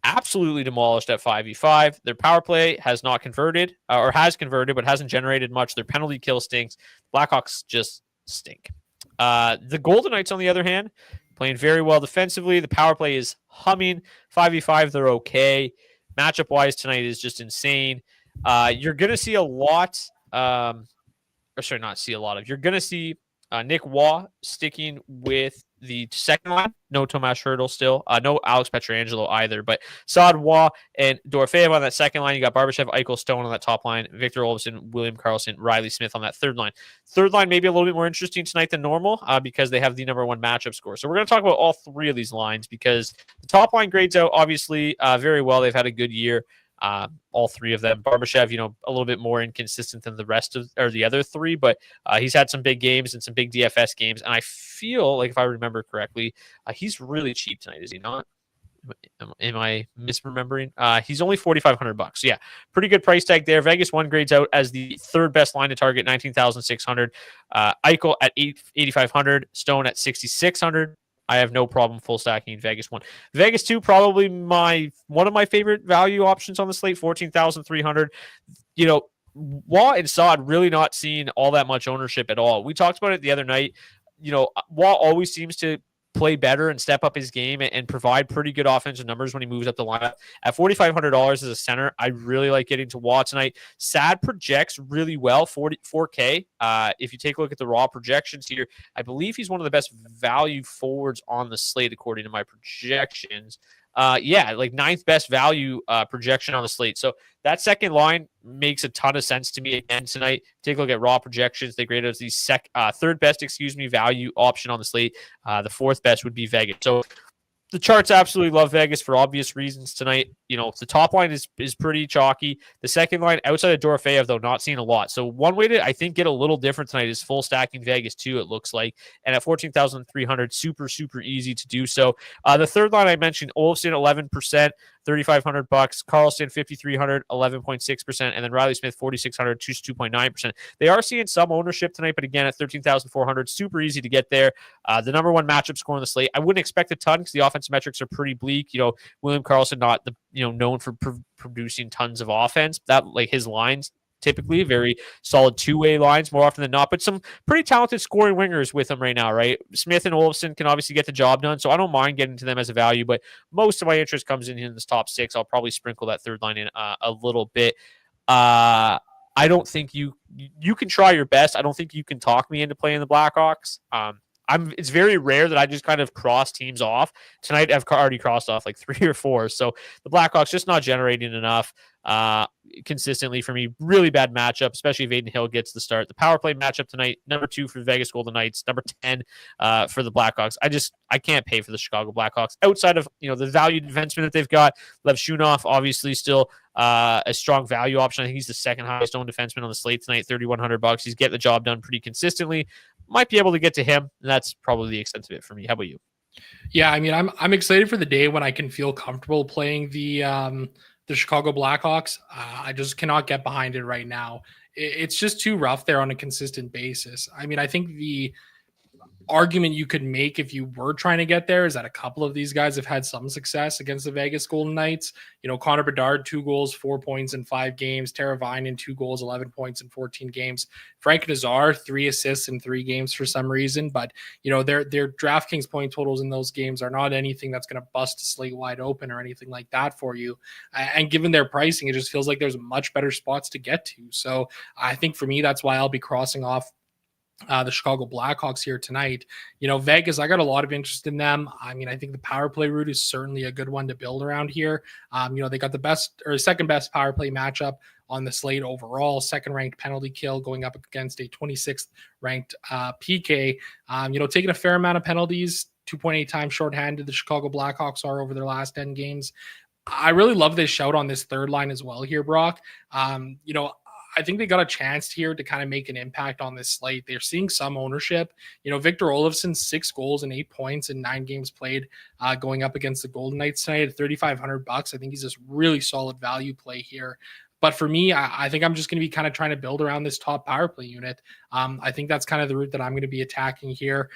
[SPEAKER 1] absolutely demolished at 5v5. Their power play has not converted or has converted, but hasn't generated much. Their penalty kill stinks. Blackhawks just stink. The Golden Knights, on the other hand, playing very well defensively. The power play is humming. 5v5, they're okay. Matchup wise tonight is just insane. You're going to see a lot. You're going to see Nick Waugh sticking with the second line. No Tomas Hertl still. No Alex Pietrangelo either. But Saad, Waugh, and Dorofeev on that second line. You got Barbashev, Eichel, Stone on that top line. Victor Olofsson, William Karlsson, Riley Smith on that third line. Third line maybe a little bit more interesting tonight than normal because they have the number 1 matchup score. So we're going to talk about all 3 of these lines because the top line grades out obviously very well. They've had a good year. All 3 of them. Barbashev, a little bit more inconsistent than the rest of or the other 3, but he's had some big games and some big DFS games. And I feel like if I remember correctly, he's really cheap tonight, is he not? Am I misremembering? He's only $4,500. So yeah, pretty good price tag there. Vegas 1 grades out as the 3rd best line to target, 19,600. Eichel at 8,500. Stone at 6,600. I have no problem full stacking Vegas 1. Vegas 2, probably one of my favorite value options on the slate, 14,300. Waugh and Saad really not seeing all that much ownership at all. We talked about it the other night. Waugh always seems to play better and step up his game and provide pretty good offensive numbers when he moves up the lineup. At $4,500 as a center, I really like getting to Waugh tonight. Sad projects really well, 4K. If you take a look at the raw projections here, I believe he's one of the best value forwards on the slate according to my projections. Like 9th best value projection on the slate. So that second line makes a ton of sense to me again tonight. Take a look at raw projections. They graded as the 3rd best, value option on the slate. The 4th best would be Vegas. So the charts absolutely love Vegas for obvious reasons tonight. The top line is pretty chalky. The second line outside of Dorofeev, though, not seeing a lot. So one way to, I think, get a little different tonight is full stacking Vegas too, it looks like. And at 14,300, super, super easy to do so. The third line I mentioned, Olofsson, 11%, $3,500. Karlsson, 5,300, 11.6%. And then Riley Smith, 4,600, 2.9%. They are seeing some ownership tonight, but again, at 13,400, super easy to get there. The number 1 matchup score on the slate, I wouldn't expect a ton because the offensive metrics are pretty bleak. William Karlsson, not the known for producing tons of offense. That like his lines typically very solid 2-way lines more often than not, but some pretty talented scoring wingers with him right now, right? Smith and Olofsson can obviously get the job done, so I don't mind getting to them as a value, but most of my interest comes in this top 6. I'll probably sprinkle that third line in a little bit. I don't think you can try your best. I don't think you can talk me into playing the Blackhawks. It's very rare that I just kind of cross teams off. Tonight, I've already crossed off like 3 or 4. So the Blackhawks just not generating enough consistently for me. Really bad matchup, especially if Aiden Hill gets the start. The power play matchup tonight, number 2 for Vegas Golden Knights, number 10 for the Blackhawks. I can't pay for the Chicago Blackhawks outside of the value defenseman that they've got. Lev Shunov, obviously still a strong value option. I think he's the 2nd highest owned defenseman on the slate tonight, $3,100. He's getting the job done pretty consistently. Might be able to get to him. And that's probably the extent of it for me. How about you?
[SPEAKER 2] Yeah, I mean, I'm excited for the day when I can feel comfortable playing the Chicago Blackhawks. I just cannot get behind it right now. It's just too rough there on a consistent basis. I mean, I think argument you could make if you were trying to get there is that a couple of these guys have had some success against the Vegas Golden Knights. Connor Bedard, 2 goals, 4 points in 5 games. Tara Vinen, 2 goals, 11 points in 14 games. Frank Nazar, 3 assists in 3 games for some reason. But, their DraftKings point totals in those games are not anything that's going to bust a slate wide open or anything like that for you. And given their pricing, it just feels like there's much better spots to get to. So I think for me, that's why I'll be crossing off the Chicago Blackhawks here tonight. Vegas, I got a lot of interest in them. I mean, I think the power play route is certainly a good one to build around here. They got the best or second best power play matchup on the slate overall, second ranked penalty kill going up against a 26th ranked PK. Taking a fair amount of penalties, 2.8 times shorthanded the Chicago Blackhawks are over their last 10 games. I really love this shout on this third line as well here, Brock. I think they got a chance here to kind of make an impact on this slate. They're seeing some ownership. Victor Olofsson, 6 goals and 8 points in 9 games played, going up against the Golden Knights tonight at $3,500. I think he's just really solid value play here. But for me, I think I'm just going to be kind of trying to build around this top power play unit. I think that's kind of the route that I'm going to be attacking here.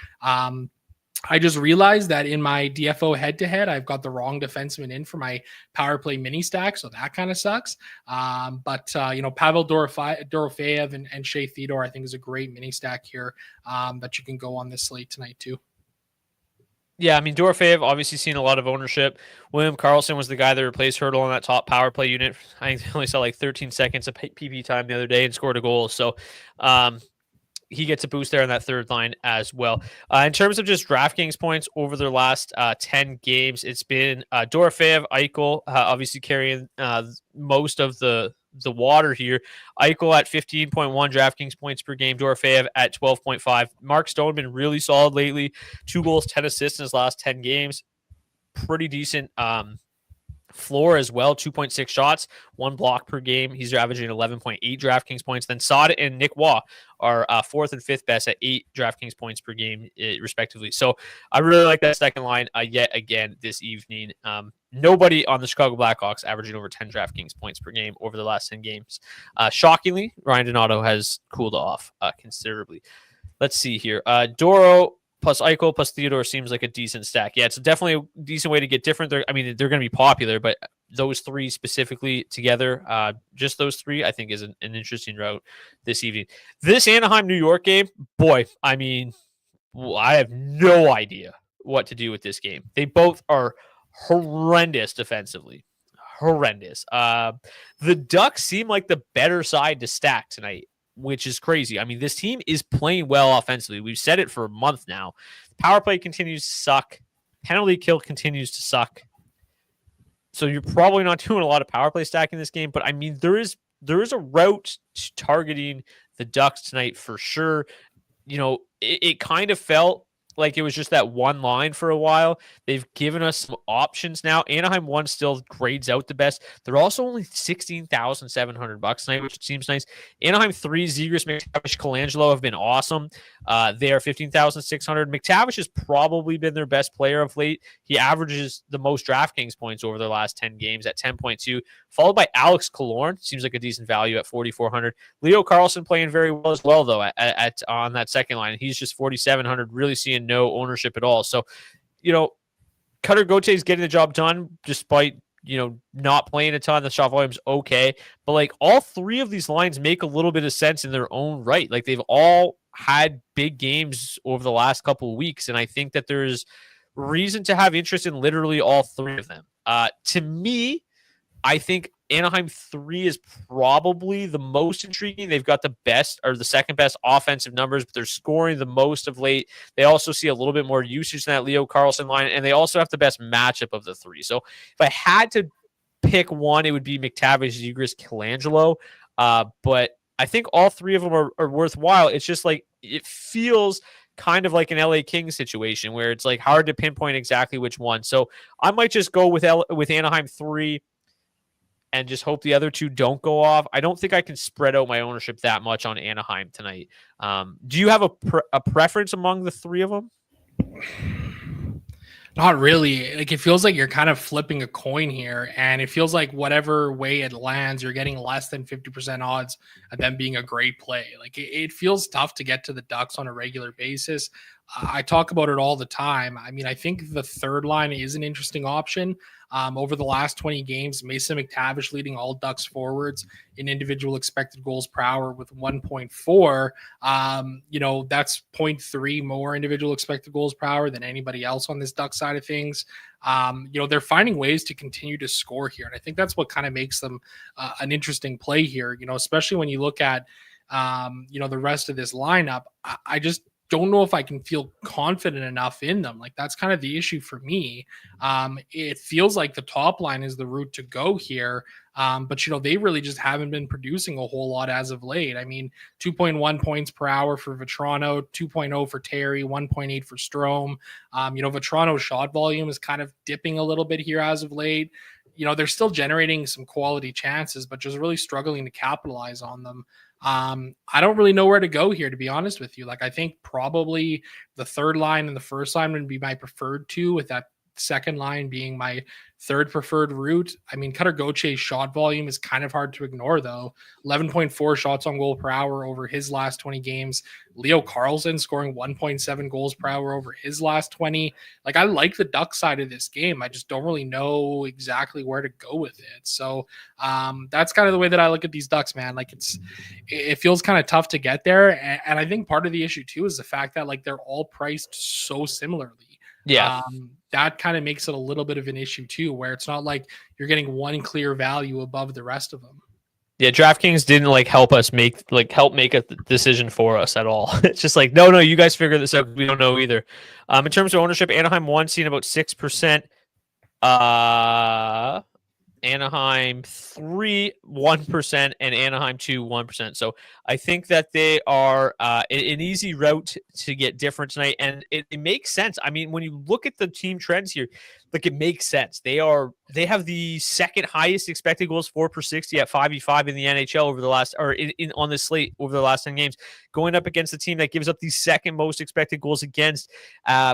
[SPEAKER 2] I just realized that in my DFO head-to-head, I've got the wrong defenseman in for my power play mini stack, so that kind of sucks. But Pavel Dorofeyev and Shea Theodore, I think, is a great mini stack here that you can go on this slate tonight too.
[SPEAKER 1] Yeah, I mean, Dorofeyev obviously seen a lot of ownership. William Karlsson was the guy that replaced Hurdle on that top power play unit. I think they only saw like 13 seconds of PP time the other day and scored a goal. So, he gets a boost there on that third line as well. In terms of just DraftKings points over their last 10 games, it's been Dorofeyev, Eichel, obviously carrying most of the water here. Eichel at 15.1 DraftKings points per game, Dorofeyev at 12.5. Mark Stone been really solid lately. 2 goals, 10 assists in his last 10 games. Pretty decent floor as well, 2.6 shots, 1 block per game. He's averaging 11.8 DraftKings points. Then Sod and Nick Waugh are 4th and 5th best at 8 DraftKings points per game, respectively. So I really like that second line yet again this evening. Nobody on the Chicago Blackhawks averaging over 10 DraftKings points per game over the last 10 games. Shockingly, Ryan Donato has cooled off considerably. Let's see here. Doro plus Eichel plus Theodore seems like a decent stack. Yeah, it's definitely a decent way to get different. They're going to be popular, but those 3 specifically together, just those 3, I think is an interesting route this evening. This Anaheim, New York game, boy, I mean, I have no idea what to do with this game. They both are horrendous defensively. Horrendous. The Ducks seem like the better side to stack tonight, which is crazy. I mean, this team is playing well offensively. We've said it for a month now. Power play continues to suck. Penalty kill continues to suck. So you're probably not doing a lot of power play stacking this game, but I mean, there is a route to targeting the Ducks tonight for sure. It kind of felt like it was just that one line for a while. They've given us some options now. Anaheim 1 still grades out the best. They're also only $16,700 tonight, which seems nice. Anaheim 3, Zegras, McTavish, Colangelo have been awesome. They are $15,600. McTavish has probably been their best player of late. He averages the most DraftKings points over their last 10 games at 10.2, followed by Alex Killorn. Seems like a decent value at $4,400. Leo Carlsson playing very well as well, though, at on that second line. He's just $4,700, really seeing no ownership at all. So, Cutter Gauthier is getting the job done despite, not playing a ton. The shot volume's okay. But, like, all 3 of these lines make a little bit of sense in their own right. Like, they've all had big games over the last couple of weeks, and I think that there's reason to have interest in literally all 3 of them. To me, I think Anaheim 3 is probably the most intriguing. They've got the best or the second best offensive numbers, but they're scoring the most of late. They also see a little bit more usage than that Leo Carlsson line, and they also have the best matchup of the 3. So if I had to pick one, it would be McTavish, Zegras, Colangelo. But I think all 3 of them are worthwhile. It's just like it feels kind of like an LA Kings situation where it's like hard to pinpoint exactly which one. So I might just go with Anaheim 3 and just hope the other 2 don't go off. I don't think I can spread out my ownership that much on Anaheim tonight. Do you have a preference among the 3 of them?
[SPEAKER 2] Not really. Like, it feels like you're kind of flipping a coin here, and it feels like whatever way it lands, you're getting less than 50% odds of them being a great play. Like, it feels tough to get to the Ducks on a regular basis. I talk about it all the time. I mean, I think the third line is an interesting option. Over the last 20 games, Mason McTavish leading all Ducks forwards in individual expected goals per hour with 1.4. That's 0.3 more individual expected goals per hour than anybody else on this Duck side of things. They're finding ways to continue to score here. And I think that's what kind of makes them an interesting play here, especially when you look at, the rest of this lineup. I just don't know if I can feel confident enough in them. Like, that's kind of the issue for me. It feels like the top line is the route to go here. But they really just haven't been producing a whole lot as of late. I mean, 2.1 points per hour for Vetrano, 2.0 for Terry, 1.8 for Strome. Vetrano's shot volume is kind of dipping a little bit here as of late. They're still generating some quality chances, but just really struggling to capitalize on them. I don't really know where to go here, to be honest with you. Like, I think probably the third line and the first line would be my preferred two, with that second line being my third preferred route. I mean, Cutter Gauthier's shot volume is kind of hard to ignore, though. 11.4 shots on goal per hour over his last 20 games. Leo Carlson scoring 1.7 goals per hour over his last 20. Like, I like the Duck side of this game. I just don't really know exactly where to go with it. So that's kind of the way that I look at these Ducks, man. Like, it feels kind of tough to get there. And I think part of the issue too is the fact that, like, they're all priced so similarly.
[SPEAKER 1] Yeah.
[SPEAKER 2] That kind of makes it a little bit of an issue too, where it's not like you're getting one clear value above the rest of them.
[SPEAKER 1] Yeah, DraftKings didn't help make a decision for us at all. It's just like, no, you guys figure this out. We don't know either. In terms of ownership, Anaheim 1 seeing about 6%. Anaheim 3, 1%, and Anaheim 2, 1%. So I think that they are an easy route to get different tonight, and it makes sense. I mean, when you look at the team trends here, like, it makes sense. They have the second highest expected goals for per 60 at 5v5 in the NHL over the last, or on this slate over the last 10 games, going up against the team that gives up the second most expected goals against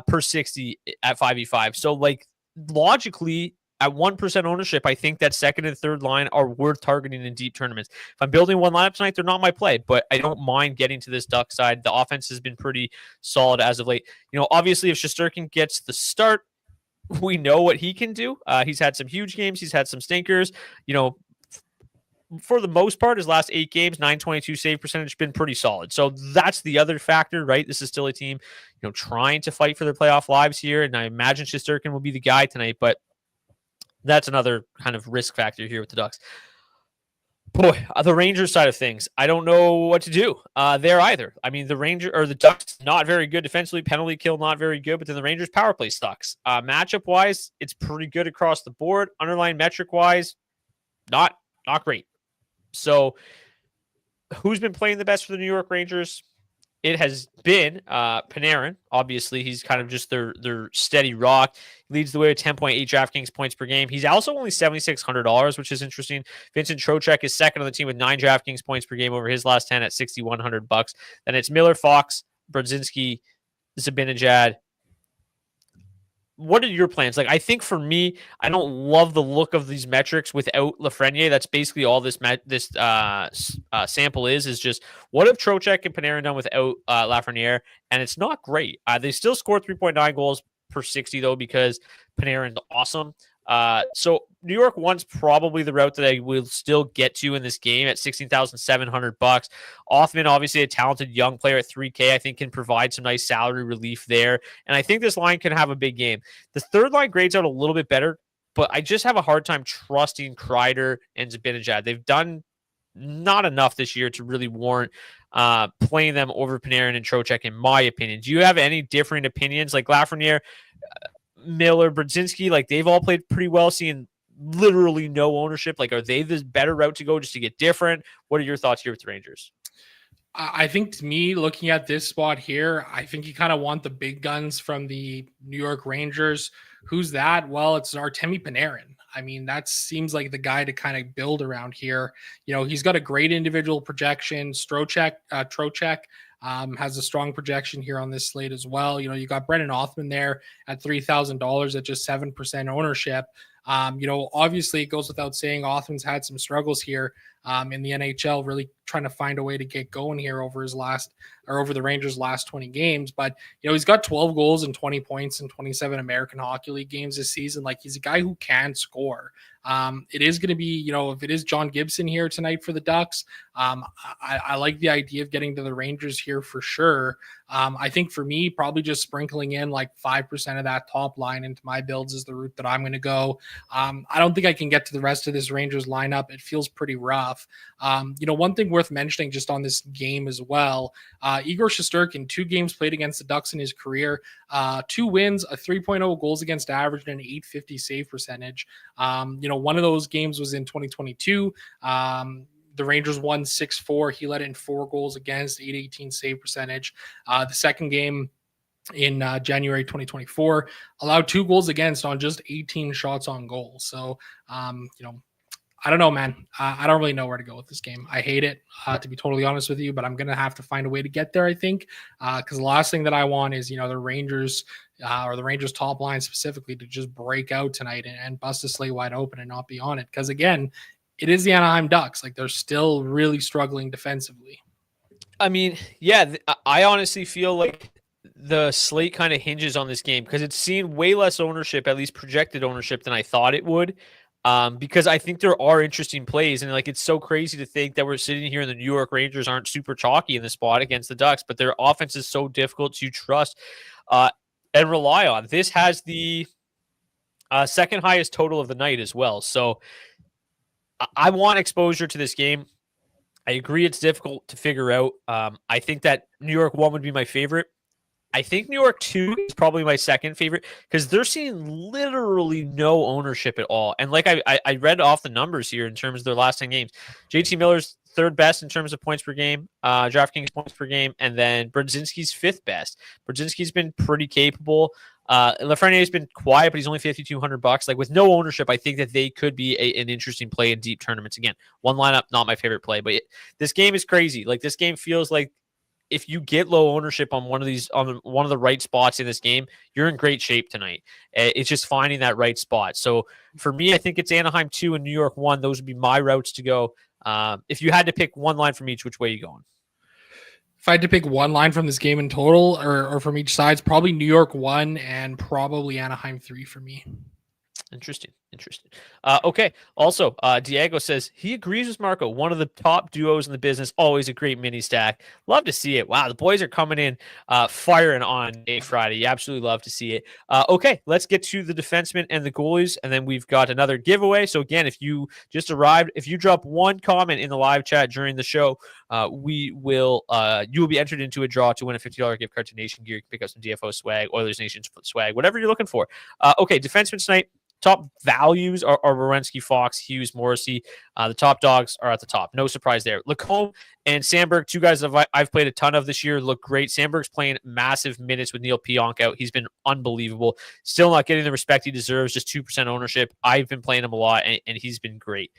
[SPEAKER 1] per 60 at 5v5. So, like, logically, at 1% ownership, I think that second and third line are worth targeting in deep tournaments. If I'm building one lineup tonight, they're not my play, but I don't mind getting to this Duck side. The offense has been pretty solid as of late. Obviously, if Shesterkin gets the start, we know what he can do. He's had some huge games. He's had some stinkers. For the most part, his last 8 games, 922 save percentage, been pretty solid. So that's the other factor, right? This is still a team, trying to fight for their playoff lives here, and I imagine Shesterkin will be the guy tonight, but that's another kind of risk factor here with the Ducks. Boy, the Rangers side of things, I don't know what to do there either. I mean, the Ducks, not very good defensively, penalty kill, not very good, but then the Rangers power play sucks. Matchup-wise, it's pretty good across the board. Underlying metric-wise, not great. So, who's been playing the best for the New York Rangers? It has been Panarin. Obviously, he's kind of just their steady rock. He leads the way with 10.8 DraftKings points per game. He's also only $7,600, which is interesting. Vincent Trocheck is second on the team with 9 DraftKings points per game over his last 10 at $6,100. Then it's Miller, Fox, Brodzinski, Zibanejad. What are your plans? Like, I think for me, I don't love the look of these metrics without Lafreniere. That's basically all this sample is just what have Trocheck and Panarin done without Lafreniere, and it's not great. They still score 3.9 goals per 60 though, because Panarin's awesome. So New York 1's probably the route that I will still get to in this game at $16,700. Othman, obviously a talented young player at 3K, I think can provide some nice salary relief there. And I think this line can have a big game. The third line grades out a little bit better, but I just have a hard time trusting Kreider and Zibanejad. They've done not enough this year to really warrant playing them over Panarin and Trocheck, in my opinion. Do you have any different opinions? Like Lafreniere, Miller, Brodzinski, like they've all played pretty well, seeing literally no ownership. Like, are they the better route to go just to get different? What are your thoughts here with the Rangers?
[SPEAKER 2] I think, to me, looking at this spot here, I think you kind of want the big guns from the New York Rangers. Who's that? Well, it's Artemi Panarin. I mean, that seems like the guy to kind of build around here. He's got a great individual projection. Trocheck has a strong projection here on this slate as well. You got Brendan Othman there at $3,000 at just 7% ownership. Obviously it goes without saying, Othman's had some struggles here in the NHL, really trying to find a way to get going here over the Rangers' last 20 games. But, he's got 12 goals and 20 points in 27 American Hockey League games this season. Like, he's a guy who can score. It is going to be, if it is John Gibson here tonight for the Ducks, I like the idea of getting to the Rangers here for sure. I think for me, probably just sprinkling in like 5% of that top line into my builds is the route that I'm going to go. I don't think I can get to the rest of this Rangers lineup. It feels pretty rough. One thing worth mentioning just on this game as well, Igor Shesterkin, 2 games played against the Ducks in his career, 2 wins, a 3.0 goals against average, and an 850 save percentage. One of those games was in 2022. The Rangers won 6-4. He let in 4 goals against, 818 save percentage. The second game in January 2024 allowed 2 goals against on just 18 shots on goal. So, I don't know, man. I don't really know where to go with this game. I hate it, to be totally honest with you, but I'm going to have to find a way to get there, I think, because the last thing that I want is, the Rangers or the Rangers top line specifically to just break out tonight and bust the slate wide open and not be on it. Because, again, it is the Anaheim Ducks. Like, they're still really struggling defensively.
[SPEAKER 1] I mean, yeah, I honestly feel like the slate kind of hinges on this game because it's seen way less ownership, at least projected ownership, than I thought it would. Because I think there are interesting plays, and like it's so crazy to think that we're sitting here and the New York Rangers aren't super chalky in the spot against the Ducks, but their offense is so difficult to trust and rely on. This has the second highest total of the night as well. So I want exposure to this game. I agree it's difficult to figure out. I think that New York 1 would be my favorite. I think New York 2 is probably my second favorite because they're seeing literally no ownership at all. And like I read off the numbers here in terms of their last 10 games. JT Miller's 3rd best in terms of points per game, DraftKings points per game, and then Brodzinski's 5th best. Brodzinski's been pretty capable. Lafreniere's been quiet, but he's only $5,200. Like with no ownership, I think that they could be an interesting play in deep tournaments. Again, one lineup, not my favorite play, but this game is crazy. Like this game feels like if you get low ownership on one of the right spots in this game, you're in great shape tonight. It's just finding that right spot. So for me, I think it's Anaheim 2 and New York 1. Those would be my routes to go. If you had to pick one line from each, which way are you going?
[SPEAKER 2] If I had to pick one line from this game in total or from each side, it's probably New York 1 and probably Anaheim 3 for me.
[SPEAKER 1] Interesting. Okay. Also, Diego says he agrees with Marco. One of the top duos in the business. Always a great mini stack. Love to see it. Wow, the boys are coming in firing on a Friday. You absolutely love to see it. Okay, let's get to the defensemen and the goalies, and then we've got another giveaway. So again, if you just arrived, if you drop one comment in the live chat during the show, you will be entered into a draw to win a $50 gift card to Nation Gear. You can pick up some DFO swag, Oilers Nation swag, whatever you're looking for. Okay, defensemen tonight. Top values are Werenski, Fox, Hughes, Morrissey. The top dogs are at the top. No surprise there. Lacombe and Sandberg, 2 guys that I've played a ton of this year, look great. Sandberg's playing massive minutes with Neil Pionk out. He's been unbelievable. Still not getting the respect he deserves, just 2% ownership. I've been playing him a lot, and he's been great.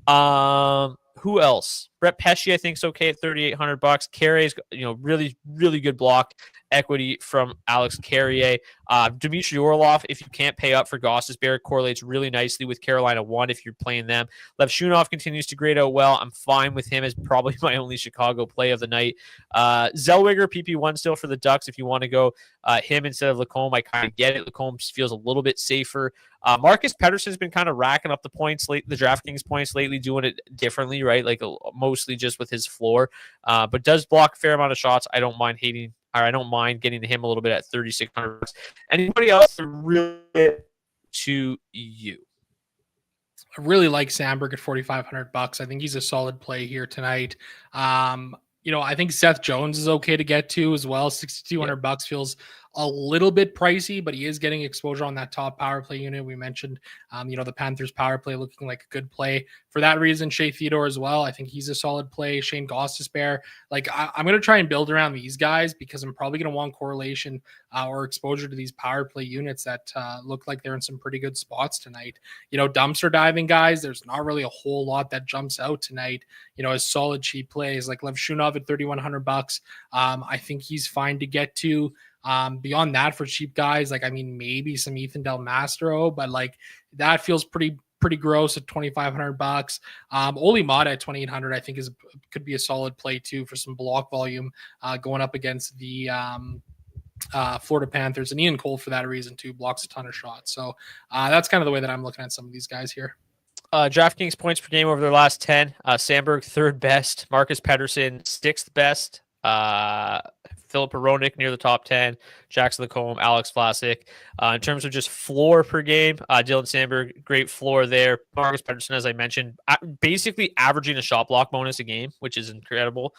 [SPEAKER 1] Who else? Brett Pesce, I think, is okay at $3,800. Carrier's, really, really good block equity from Alex Carrier. Dmitry Orlov, if you can't pay up for Gostisbehere, correlates really nicely with Carolina 1 if you're playing them. Lev Shunov continues to grade out well. I'm fine with him as probably my only Chicago play of the night. Zellweger, PP1 still for the Ducks if you want to go him instead of Lacombe. I kind of get it. Lacombe feels a little bit safer. Marcus Pettersson's been kind of racking up the DraftKings points lately, doing it differently, right? Like mostly just with his floor, but does block a fair amount of shots. I don't mind getting to him a little bit at $3,600. Anybody else really to you?
[SPEAKER 2] I really like Sandberg at $4,500. I think he's a solid play here tonight. I think Seth Jones is okay to get to as well. $6,200 feels a little bit pricey, but he is getting exposure on that top power play unit. We mentioned, the Panthers power play looking like a good play. For that reason, Shea Theodore as well. I think he's a solid play. Shane Gostisbehere. Like I'm going to try and build around these guys because I'm probably going to want correlation or exposure to these power play units that look like they're in some pretty good spots tonight. Dumpster diving guys, there's not really a whole lot that jumps out tonight, as solid cheap plays like Lev Shunov at $3,100. I think he's fine to get to. Beyond that, for cheap guys, like, I mean, maybe some Ethan Del Mastro, but like that feels pretty gross at $2,500. Oli Mata at 2,800, I think could be a solid play too for some block volume going up against the Florida Panthers, and Ian Cole for that reason too blocks a ton of shots. So that's kind of the way that I'm looking at some of these guys here.
[SPEAKER 1] DraftKings points per game over their last 10. Sandberg third best, Marcus Pettersson sixth best, Philip Hronik near the top 10, Jackson Lacombe, Alex Vlasic. In terms of just floor per game, Dylan Sandberg, great floor there. Marcus Pettersson, as I mentioned, basically averaging a shot block bonus a game, which is incredible.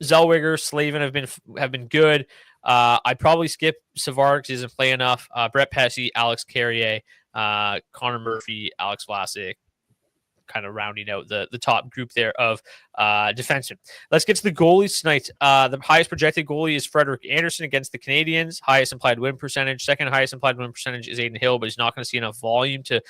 [SPEAKER 1] Zellweger, Slavin have been good. I'd probably skip Savard because he doesn't play enough. Brett Pesce, Alex Carrier, Connor Murphy, Alex Vlasic, kind of rounding out the top group there of defensemen. Let's get to the goalies tonight. The highest projected goalie is Frederik Andersen against the Canadiens. Highest implied win percentage. Second highest implied win percentage is Aiden Hill, but he's not going to see enough volume to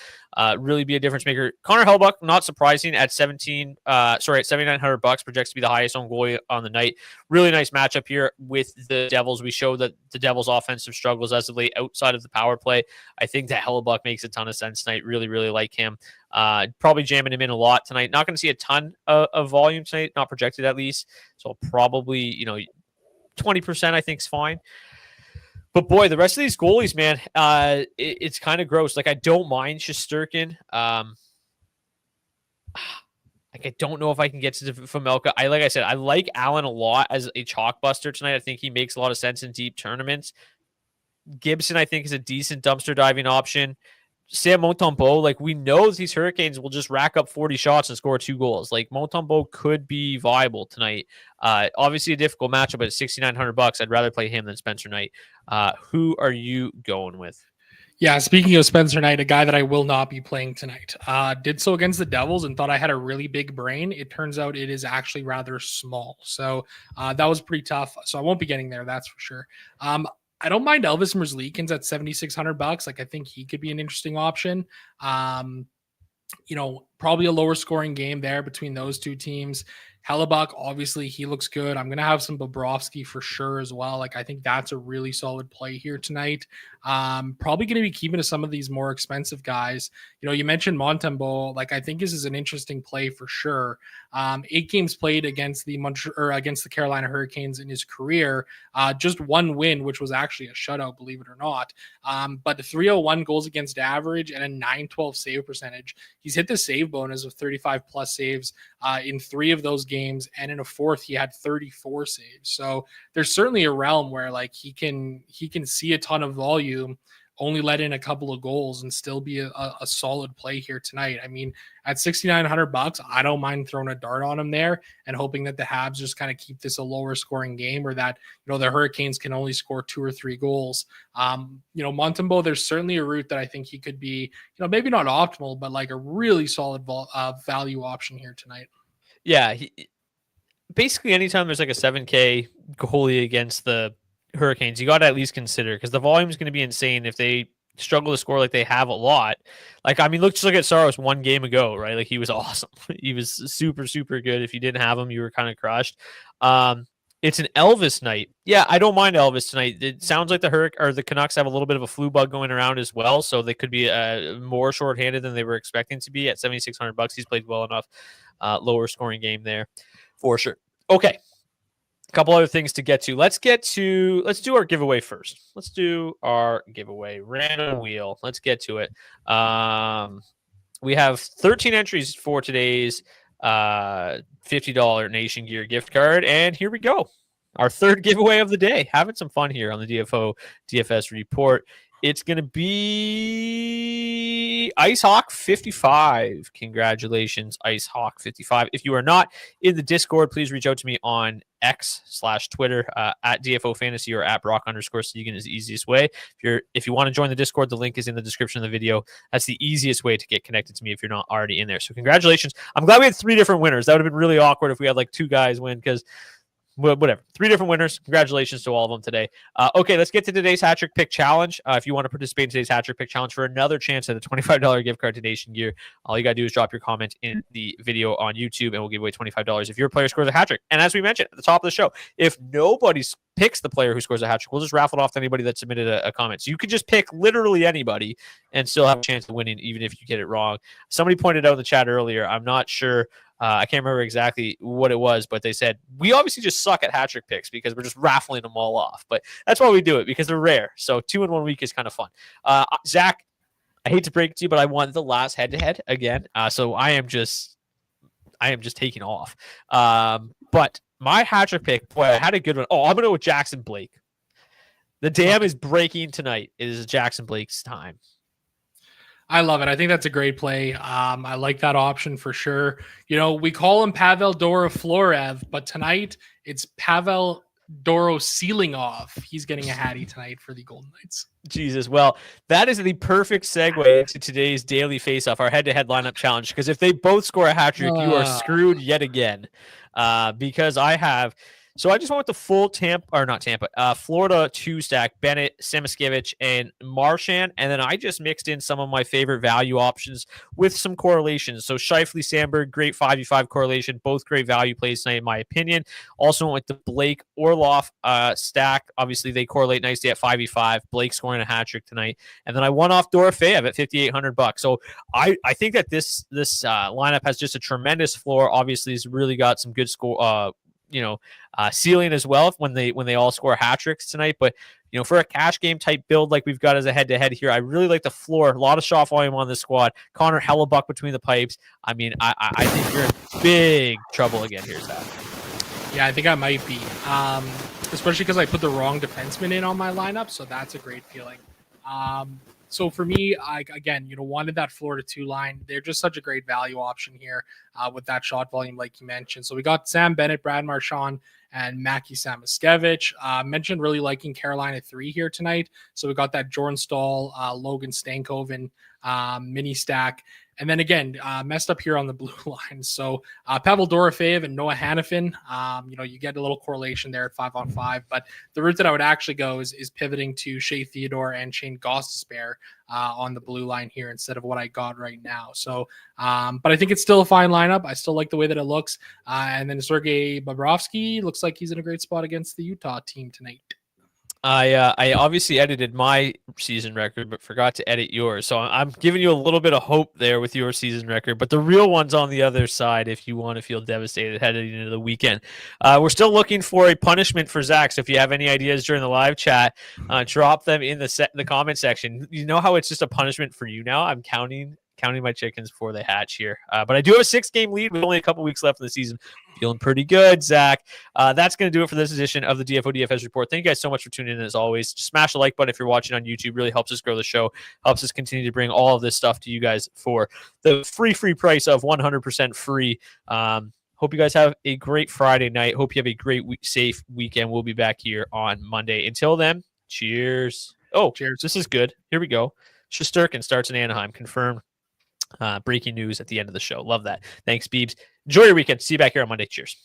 [SPEAKER 1] really be a difference maker. Connor Hellebuyck, not surprising, at $7,900, projects to be the highest owned goalie on the night. Really nice matchup here with the Devils. We show that the Devils' offensive struggles as of late outside of the power play. I think that Hellebuyck makes a ton of sense tonight. Really, really like him. Probably jamming him in a lot tonight. Not going to see a ton of volume tonight, not projected at least. So probably, 20% I think is fine. But boy, the rest of these goalies, man, it's kind of gross. Like, I don't mind Shesterkin. I don't know if I can get to Famelka. Like I said, I like Allen a lot as a chalk buster tonight. I think he makes a lot of sense in deep tournaments. Gibson, I think, is a decent dumpster diving option. Sam Montembeault, like, we know these Hurricanes will just rack up 40 shots and score 2 goals. Like, Montembeault could be viable tonight. Obviously a difficult matchup, but at $6,900, I'd rather play him than Spencer Knight. Who are you going with?
[SPEAKER 2] Yeah, speaking of Spencer Knight, a guy that I will not be playing tonight. Did so against the Devils and thought I had a really big brain. It turns out it is actually rather small. So that was pretty tough. So I won't be getting there, that's for sure. I don't mind Elvis Merzlikins at $7,600. Like, I think he could be an interesting option. Probably a lower scoring game there between those two teams. Hellebuyck, obviously, he looks good. I'm going to have some Bobrovsky for sure as well. Like, I think that's a really solid play here tonight. Probably going to be keeping to some of these more expensive guys. You mentioned Montembeault. Like, I think this is an interesting play for sure. 8 games played against the Carolina Hurricanes in his career. Just 1 win, which was actually a shutout, believe it or not. But the 301 goals against average and a 912 save percentage. He's hit the save bonus of 35 plus saves in 3 of those games, and in a 4th he had 34 saves. So there's certainly a realm where, like, he can see a ton of volume, only let in a couple of goals, and still be a solid play here tonight. I mean, at $6,900, I don't mind throwing a dart on him there and hoping that the Habs just kind of keep this a lower scoring game, or that, the Hurricanes can only score 2 or 3 goals. Montembeault, there's certainly a route that I think he could be, maybe not optimal, but like a really solid value option here tonight.
[SPEAKER 1] Yeah. Basically, anytime there's like a 7K goalie against the Hurricanes, you got to at least consider, because the volume is going to be insane if they struggle to score like they have a lot. Like, I mean, look at Saros 1 game ago, right? Like, he was awesome. He was super, super good. If you didn't have him, you were kind of crushed. It's an Elvis night. Yeah, I don't mind Elvis tonight. It sounds like the Canucks have a little bit of a flu bug going around as well, so they could be more shorthanded than they were expecting to be. At $7,600, he's played well enough. Lower scoring game there for sure. Okay. A couple other things to get to. Let's do our giveaway first. Let's do our giveaway. Random wheel. Let's get to it. We have 13 entries for today's $50 Nation Gear gift card, and here we go. Our third giveaway of the day. Having some fun here on the DFS report. It's going to be IceHawk 55. Congratulations, IceHawk 55. If you are not in the Discord, please reach out to me on X/Twitter at DFO Fantasy or at Brock_Seguin is the easiest way. If you want to join the Discord, the link is in the description of the video. That's the easiest way to get connected to me if you're not already in there. So congratulations. I'm glad we had 3 different winners. That would have been really awkward if we had like 2 guys win, because whatever. 3 different winners. Congratulations to all of them today. Okay, let's get to today's hat trick pick challenge. If you want to participate in today's hat trick pick challenge for another chance at a $25 gift card to Nation Gear, all you got to do is drop your comment in the video on YouTube, and we'll give away $25 if your player scores a hat trick. And as we mentioned at the top of the show, if nobody picks the player who scores a hat trick, we'll just raffle it off to anybody that submitted a comment. So you could just pick literally anybody and still have a chance of winning, even if you get it wrong. Somebody pointed out in the chat earlier, I'm not sure, I can't remember exactly what it was, but they said, we obviously just suck at hat trick picks because we're just raffling them all off. But that's why we do it, because they're rare. So 2 in 1 week is kind of fun. Zach, I hate to break it to you, but I won the last head-to-head again. So I am just taking off. But my hat trick pick, boy, I had a good one. Oh, I'm going to go with Jackson Blake. The dam is breaking tonight. It is Jackson Blake's time.
[SPEAKER 2] I love it. I think that's a great play. I like that option for sure. You know, we call him Pavel Doroflorev, but tonight it's Pavel Dorosealingov. He's getting a hattie tonight for the Golden Knights.
[SPEAKER 1] Jesus. Well, that is the perfect segue into today's daily face-off, our head-to-head lineup challenge, because if they both score a hat trick, you are screwed yet again. Because I have... So I just went with the full Florida 2-stack, Bennett, Semiskevich, and Marchand. And then I just mixed in some of my favorite value options with some correlations. So Scheifele, Sandberg, great 5v5 correlation, both great value plays tonight, in my opinion. Also went with the Blake Orlov stack. Obviously, they correlate nicely at 5v5. Blake scoring a hat trick tonight. And then I won off Dorofeyev at $5,800. So I think that this lineup has just a tremendous floor. Obviously, it's really got some good score. Ceiling as well when they all score hat tricks tonight. But for a cash game type build like we've got as a head-to-head here, I really like the floor. A lot of shot volume on this squad. Connor Hellebuck between the pipes. I mean, I think you're in big trouble again here, Zach.
[SPEAKER 2] Yeah, I think I might be, especially because I put the wrong defenseman in on my lineup, so that's a great feeling. So for me, I wanted that Florida 2 line. They're just such a great value option here with that shot volume, like you mentioned. So we got Sam Bennett, Brad Marchand, and Mackie Samiskevich. Mentioned really liking Carolina 3 here tonight. So we got that Jordan Stahl, Logan Stankoven mini stack. And then again, messed up here on the blue line. So Pavel Dorofeyev and Noah Hannafin, you get a little correlation there at 5-on-5. But the route that I would actually go is pivoting to Shea Theodore and Shane Gostisbehere on the blue line here instead of what I got right now. So, but I think it's still a fine lineup. I still like the way that it looks. And then Sergei Bobrovsky looks like he's in a great spot against the Utah team tonight.
[SPEAKER 1] I obviously edited my season record, but forgot to edit yours. So I'm giving you a little bit of hope there with your season record, but the real one's on the other side if you want to feel devastated heading into the weekend. We're still looking for a punishment for Zach. So if you have any ideas during the live chat, drop them in the comment section. You know how it's just a punishment for you now? I'm counting my chickens before they hatch here. But I do have a 6-game lead with only a couple weeks left in the season. Feeling pretty good, Zach. That's going to do it for this edition of the DFO DFS Report. Thank you guys so much for tuning in as always. Just smash the like button if you're watching on YouTube. Really helps us grow the show. Helps us continue to bring all of this stuff to you guys for the free price of 100% free. Hope you guys have a great Friday night. Hope you have a great safe weekend. We'll be back here on Monday. Until then, cheers. Oh, cheers. This is good. Here we go. Shesterkin starts in Anaheim. Confirmed. Breaking news at the end of the show. Love that. Thanks, Beebs. Enjoy your weekend. See you back here on Monday. Cheers.